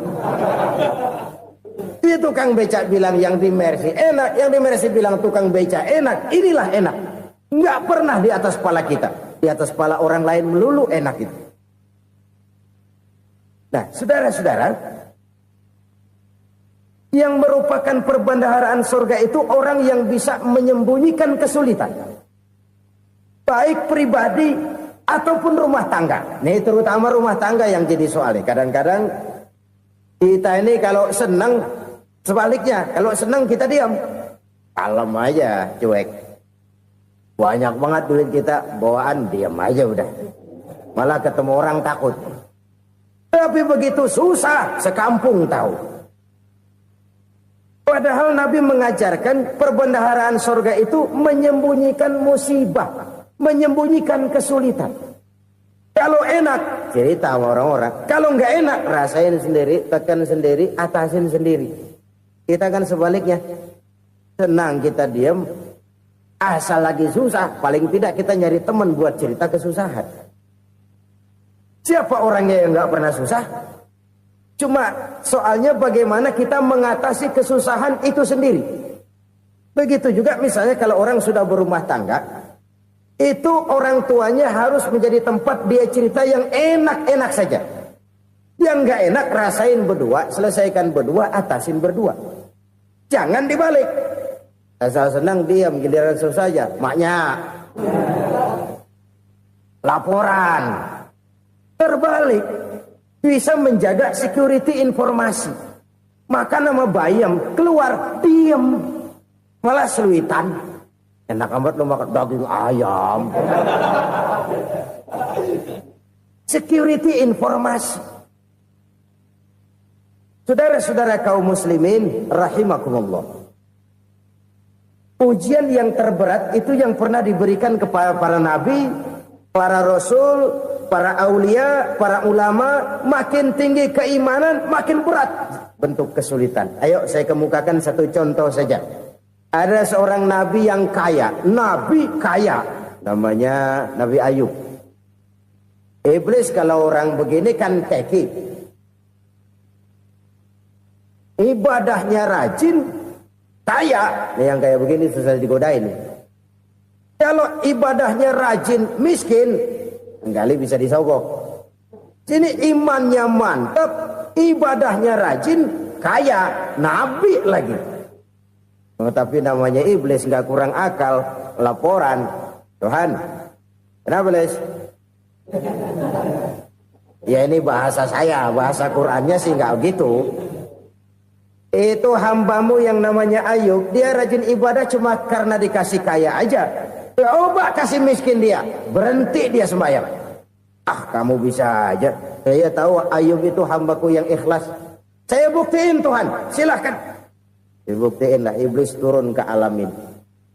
Itu tukang beca bilang yang di Mercy enak, yang di Mercy bilang tukang beca enak. Inilah enak, nggak pernah di atas kepala kita, di atas kepala orang lain melulu enak itu. Nah, saudara-saudara, yang merupakan perbendaharaan surga itu orang yang bisa menyembunyikan kesulitan. Baik pribadi ataupun rumah tangga. Nih terutama rumah tangga yang jadi soalnya. Kadang-kadang kita ini kalau senang, sebaliknya. Kalau senang kita diam. Kalem aja, cuek. Banyak banget duit kita, bawaan diam aja udah. Malah ketemu orang takut. Tapi begitu susah, sekampung tahu. Padahal Nabi mengajarkan perbendaharaan surga itu menyembunyikan musibah, menyembunyikan kesulitan. Kalau enak, cerita sama orang-orang. Kalau nggak enak, rasain sendiri, tekan sendiri, atasin sendiri. Kita kan sebaliknya. Senang kita diam, asal lagi susah, paling tidak kita nyari teman buat cerita kesusahan. Siapa orangnya yang nggak pernah susah? Cuma soalnya bagaimana kita mengatasi kesusahan itu sendiri. Begitu juga misalnya kalau orang sudah berumah tangga, itu orang tuanya harus menjadi tempat dia cerita yang enak-enak saja. Yang nggak enak rasain berdua, selesaikan berdua, atasin berdua. Jangan dibalik. Asal senang diam, giliran susah saja. Maknya laporan. Terbalik. Bisa menjaga security informasi. Maka nama bayam keluar diam. Malah seluitan. Enak amat lo makan daging ayam. Security informasi. Saudara-saudara kaum muslimin rahimakumullah. Ujian yang terberat itu yang pernah diberikan kepada para nabi, para rasul, para aulia, para ulama. Makin tinggi keimanan, makin berat bentuk kesulitan. Ayo saya kemukakan satu contoh saja. Ada seorang nabi yang kaya, nabi kaya, namanya Nabi Ayub. Iblis kalau orang begini kan keki, ibadahnya rajin, kaya. Nih yang kayak begini susah digodain. Kalau ibadahnya rajin, miskin, kali bisa disogok. Sini imannya mantap, ibadahnya rajin, kaya, nabi lagi. Tapi namanya iblis nggak kurang akal. Laporan, Tuhan, kenapa Les? Ya ini bahasa saya, bahasa Qurannya sih nggak gitu. Itu hambamu yang namanya Ayub, dia rajin ibadah cuma karena dikasih kaya aja. Coba kasih miskin dia, berhenti dia sembahyang. Ah, kamu bisa aja. Saya tahu Ayub itu hambaku yang ikhlas. Saya buktiin Tuhan, silahkan. Dibuktiinlah, iblis turun ke alamin.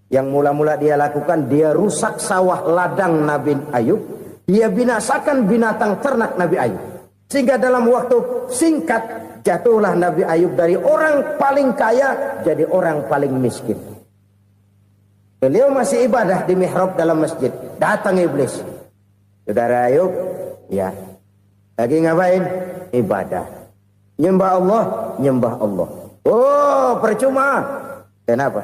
Yang mula-mula dia lakukan, dia rusak sawah ladang Nabi Ayub. Dia binasakan binatang ternak Nabi Ayub. Sehingga dalam waktu singkat, jatuhlah Nabi Ayub dari orang paling kaya jadi orang paling miskin. Beliau masih ibadah di mihrab dalam masjid. Datang iblis. Saudara Ayub, ya, lagi ngapain? Ibadah. Nyembah Allah, nyembah Allah. Oh, percuma. Kenapa?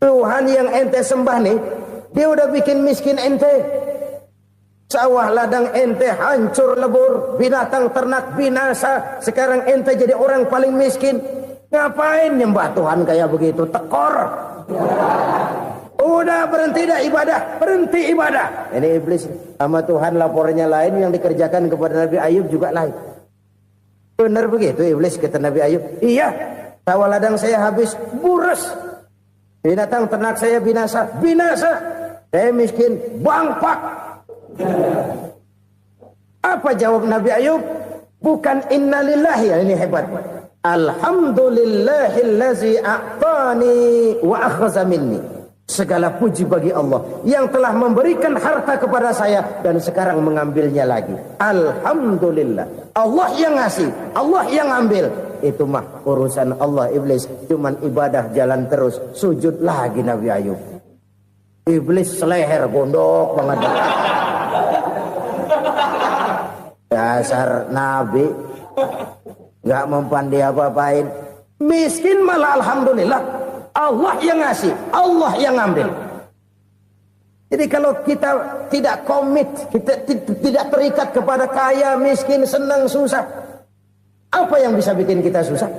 Tuhan yang ente sembah nih, dia udah bikin miskin ente. Sawah ladang ente hancur lebur, binatang ternak binasa. Sekarang ente jadi orang paling miskin. Ngapain nyembah Tuhan kayak begitu? Tekor. Udah berhenti dah ibadah, berhenti ibadah. Ini iblis sama Tuhan laporannya lain, yang dikerjakan kepada Nabi Ayub juga lain. Benar begitu iblis kata Nabi Ayub? Iya. Sawah ladang saya habis, buras. Binatang ternak saya binasa, binasa. Saya miskin, bangpak. Apa jawab Nabi Ayub? Bukan innalillahi, ini hebat. Alhamdulillahillazi a'tani wa akhza minni. Segala puji bagi Allah yang telah memberikan harta kepada saya dan sekarang mengambilnya lagi. Alhamdulillah. Allah yang ngasih, Allah yang ambil. Itu mah urusan Allah. Iblis cuman ibadah jalan terus, sujud lagi Nabi Ayub. Iblis seleher gondok banget. Dasar Nabi nggak mempan dia apa-apain. Miskin malah alhamdulillah. Allah yang ngasih, Allah yang ambil. Jadi kalau kita tidak komit, kita tidak terikat kepada kaya, miskin, senang, susah, apa yang bisa bikin kita susah?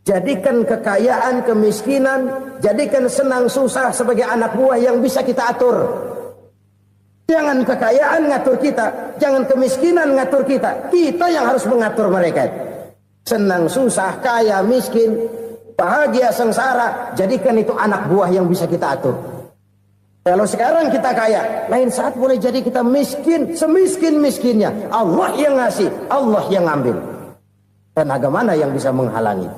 Jadikan kekayaan, kemiskinan, jadikan senang, susah sebagai anak buah yang bisa kita atur. Jangan kekayaan ngatur kita, jangan kemiskinan ngatur kita. Kita yang harus mengatur mereka. Senang, susah, kaya, miskin, bahagia, sengsara, jadikan itu anak buah yang bisa kita atur. Kalau sekarang kita kaya, lain saat boleh jadi kita miskin, semiskin-miskinnya. Allah yang ngasih, Allah yang ngambil. Tenaga mana yang bisa menghalangi?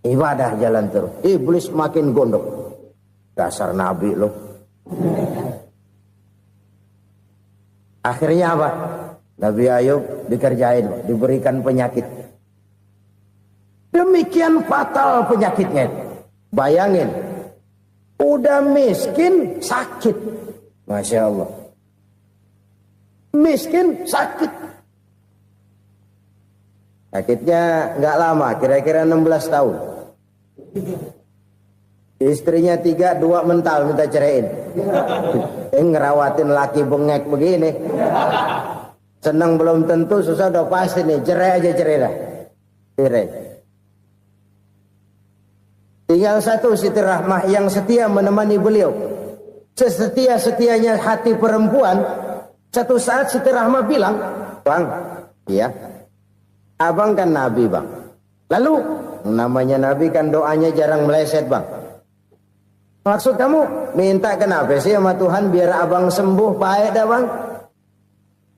Ibadah jalan terus. Iblis makin gondok. Dasar Nabi loh. Akhirnya apa? Nabi Ayub dikerjain, diberikan penyakit. Demikian fatal penyakitnya. Bayangin, udah miskin sakit. Masya Allah. Miskin sakit. Sakitnya nggak lama, kira-kira 16 tahun. Istrinya 3, 2 mental minta ceraiin. Ngerawatin laki bengek begini. Senang belum tentu, susah udah pasti nih. Cerai aja, cerai dah. Cerai. Tinggal satu Siti Rahmah yang setia menemani beliau. Sesetia-setianya hati perempuan. Satu saat Siti Rahmah bilang, "Bang, iya, abang kan Nabi, Bang. Lalu, namanya Nabi kan doanya jarang meleset, Bang. Maksud kamu minta kenapa sih sama Tuhan biar abang sembuh baik dah, Bang?"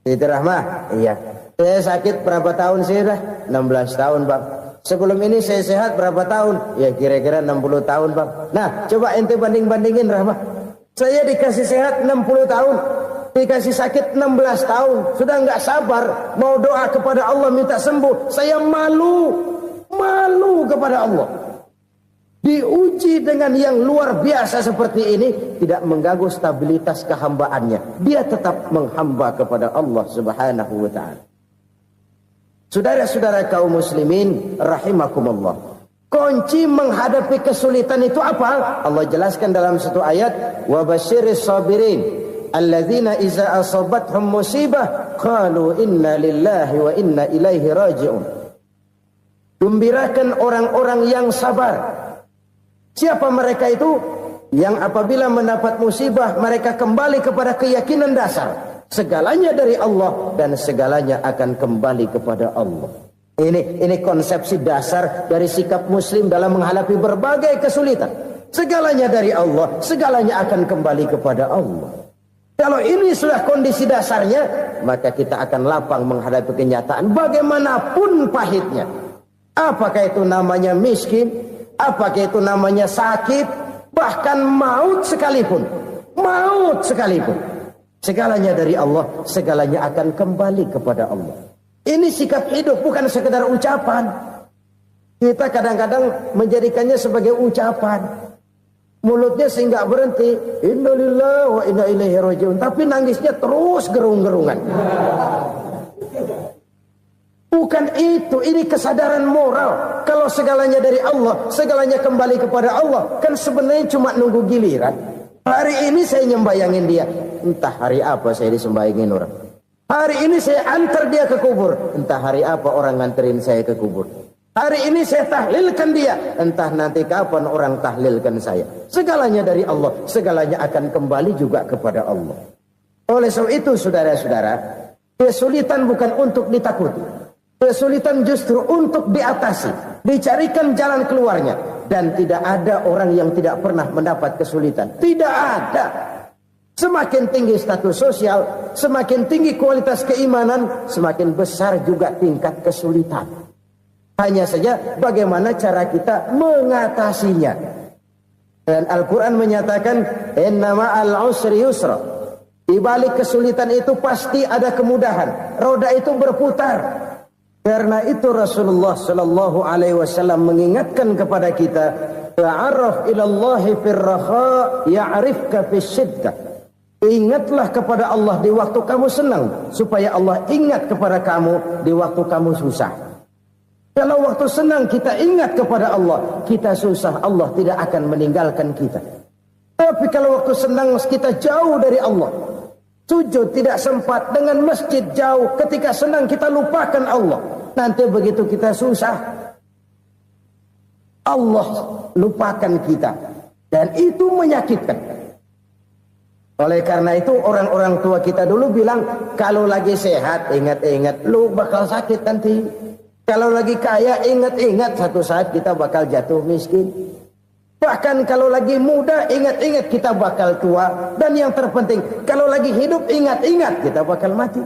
Siti Rahmah, iya. Saya sakit berapa tahun sih dah? 16 tahun, Bang. Sebelum ini saya sehat berapa tahun? Ya kira-kira 60 tahun, Bang. Nah, coba ente banding-bandingin, Rahmah. Saya dikasih sehat 60 tahun. Dikasih sakit 16 tahun. Sudah nggak sabar mau doa kepada Allah minta sembuh. Saya malu kepada Allah. Diuji dengan yang luar biasa seperti ini, tidak mengganggu stabilitas kehambaannya. Dia tetap menghamba kepada Allah Subhanahu wa ta'ala. Saudara-saudara kaum muslimin rahimakumullah. Kunci menghadapi kesulitan itu apa? Allah jelaskan dalam satu ayat, wa basyiris sabirin alladzina iza asabathum musibah qalu inna lillahi wa inna ilaihi raji'un. Gembirakan orang-orang yang sabar. Siapa mereka itu? Yang apabila mendapat musibah mereka kembali kepada keyakinan dasar. Segalanya dari Allah dan segalanya akan kembali kepada Allah. Ini konsepsi dasar dari sikap muslim dalam menghadapi berbagai kesulitan. Segalanya dari Allah, segalanya akan kembali kepada Allah. Kalau ini sudah kondisi dasarnya, maka kita akan lapang menghadapi kenyataan bagaimanapun pahitnya. Apakah itu namanya miskin? Apakah itu namanya sakit? Bahkan maut sekalipun. Segalanya dari Allah, segalanya akan kembali kepada Allah. Ini sikap hidup, bukan sekedar ucapan. Kita kadang-kadang menjadikannya sebagai ucapan. Mulutnya sehingga berhenti, innalillahi wa inna ilaihi raji'un, tapi nangisnya terus gerung-gerungan. Bukan itu, ini kesadaran moral. Kalau segalanya dari Allah, segalanya kembali kepada Allah, kan sebenarnya cuma nunggu giliran. Hari ini saya nyembayangin dia, entah hari apa saya disembayangin orang. Hari ini saya antar dia ke kubur, entah hari apa orang nganterin saya ke kubur. Hari ini saya tahlilkan dia, entah nanti kapan orang tahlilkan saya. Segalanya dari Allah, segalanya akan kembali juga kepada Allah. Oleh sebab itu saudara-saudara, kesulitan bukan untuk ditakuti. Kesulitan justru untuk diatasi, dicarikan jalan keluarnya. Dan tidak ada orang yang tidak pernah mendapat kesulitan. Tidak ada. Semakin tinggi status sosial, semakin tinggi kualitas keimanan, semakin besar juga tingkat kesulitan. Hanya saja bagaimana cara kita mengatasinya. Dan Al-Quran menyatakan, innama al-usri yusra. Di balik kesulitan itu pasti ada kemudahan. Roda itu berputar. Karena itu Rasulullah sallallahu alaihi wasallam mengingatkan kepada kita, ta'arraf ila Allah fir raha ya'rifka fis syiddah. Ingatlah kepada Allah di waktu kamu senang, supaya Allah ingat kepada kamu di waktu kamu susah. Kalau waktu senang kita ingat kepada Allah, kita susah, Allah tidak akan meninggalkan kita. Tapi kalau waktu senang kita jauh dari Allah, sujud tidak sempat, dengan masjid jauh, ketika senang kita lupakan Allah. Nanti begitu kita susah, Allah lupakan kita. Dan itu menyakitkan. Oleh karena itu orang-orang tua kita dulu bilang, kalau lagi sehat ingat-ingat lu bakal sakit nanti. Kalau lagi kaya ingat-ingat satu saat kita bakal jatuh miskin. Bahkan kalau lagi muda ingat-ingat kita bakal tua. Dan yang terpenting, kalau lagi hidup ingat-ingat kita bakal mati.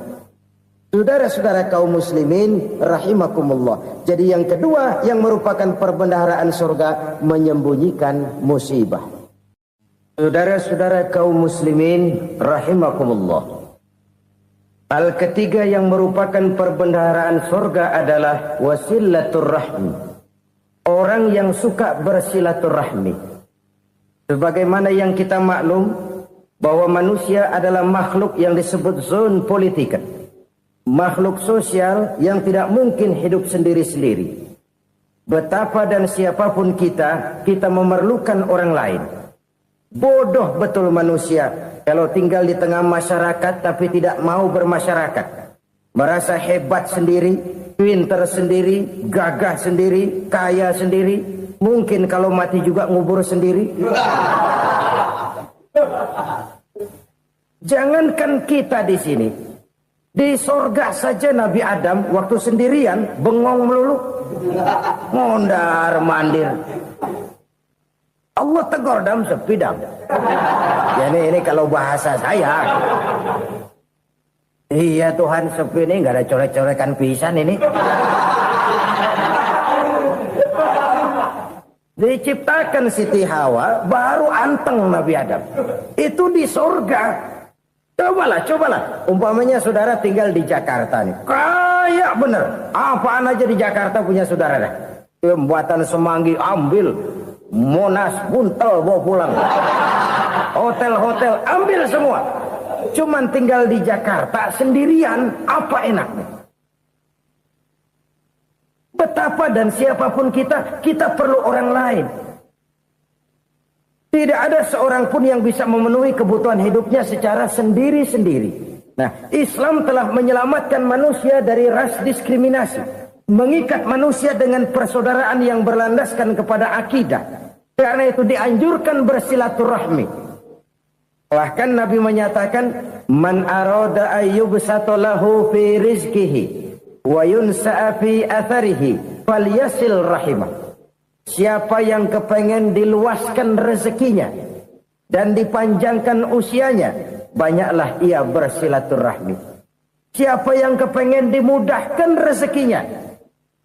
Saudara-saudara kaum muslimin rahimakumullah. Jadi yang kedua yang merupakan perbendaharaan surga, menyembunyikan musibah. Saudara-saudara kaum muslimin rahimakumullah. Hal ketiga yang merupakan perbendaharaan surga adalah wasilaturrahmi. Orang yang suka bersilaturahmi. Sebagaimana yang kita maklum bahwa manusia adalah makhluk yang disebut zon politika. Makhluk sosial yang tidak mungkin hidup sendiri-sendiri. Betapa dan siapapun kita memerlukan orang lain. Bodoh betul manusia kalau tinggal di tengah masyarakat tapi tidak mau bermasyarakat. Merasa hebat sendiri, pintar sendiri, gagah sendiri, kaya sendiri. Mungkin kalau mati juga ngubur sendiri. Jangankan kita di sini. Di sorga saja Nabi Adam waktu sendirian bengong melulu, mondar mandir. Allah tegur dalam sepidang. Ini kalau bahasa saya. Iya Tuhan, sepi ini nggak ada coret-corekan pisan ini. Diciptakan Siti Hawa baru anteng Nabi Adam. Itu di sorga. Cobalah. Umpamanya saudara tinggal di Jakarta nih. Kayak bener. Apaan aja di Jakarta punya saudara dah. Pembuatan Semanggi ambil. Monas, Buntel bawa pulang. Hotel-hotel ambil semua. Cuman tinggal di Jakarta sendirian. Apa enaknya? Betapa dan siapapun kita perlu orang lain. Tidak ada seorang pun yang bisa memenuhi kebutuhan hidupnya secara sendiri-sendiri. Nah, Islam telah menyelamatkan manusia dari ras diskriminasi. Mengikat manusia dengan persaudaraan yang berlandaskan kepada akidah. Karena itu dianjurkan bersilaturahmi. Bahkan Nabi menyatakan, Man arada ayyubsata lahu fi rizkihi wa yunsa'a fi atharihi falyasil rahimah. Siapa yang kepengen diluaskan rezekinya dan dipanjangkan usianya, banyaklah ia bersilaturahmi. Siapa yang kepengen dimudahkan rezekinya,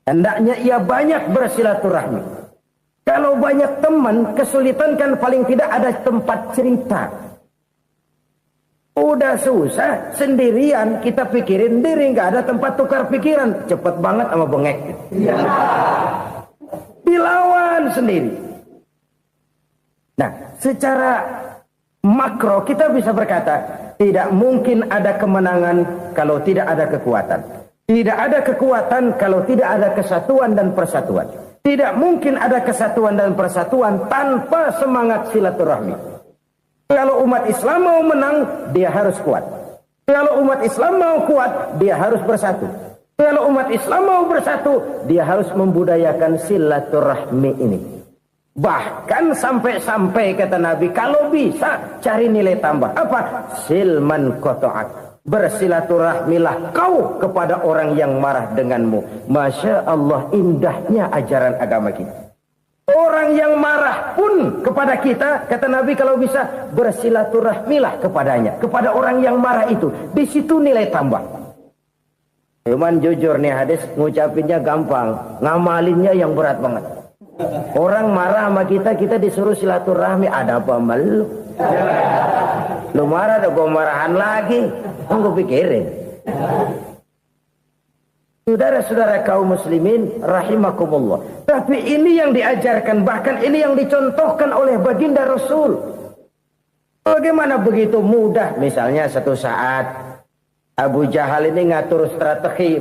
hendaknya ia banyak bersilaturahmi. Kalau banyak teman, kesulitan kan paling tidak ada tempat cerita. Udah susah, sendirian kita pikirin diri, nggak ada tempat tukar pikiran. Cepet banget sama bengek. Dilawan sendiri. Nah, secara makro kita bisa berkata, tidak mungkin ada kemenangan kalau tidak ada kekuatan. Tidak ada kekuatan kalau tidak ada kesatuan dan persatuan. Tidak mungkin ada kesatuan dan persatuan tanpa semangat silaturahmi. Kalau umat Islam mau menang, dia harus kuat. Kalau umat Islam mau kuat, dia harus bersatu. Kalau umat Islam mau bersatu, dia harus membudayakan silaturahmi ini. Bahkan sampai kata Nabi, kalau bisa cari nilai tambah. Apa? Silman qata'ak. Bersilaturahmilah kau kepada orang yang marah denganmu. Masya Allah, indahnya ajaran agama kita. Orang yang marah pun kepada kita, kata Nabi, kalau bisa bersilaturahmilah kepadanya. Kepada orang yang marah itu. Di situ nilai tambah. Cuman jujur nih hadis, ngucapinnya gampang, ngamalinnya yang berat banget. Orang marah sama kita disuruh silaturahmi, ada apa malu? Lu marah, ada gua marahan lagi. Tunggu pikirin. Saudara-saudara kaum muslimin rahimakumullah. Tapi ini yang diajarkan, bahkan ini yang dicontohkan oleh baginda Rasul. Bagaimana begitu mudah, misalnya satu saat Abu Jahal ini ngatur strategi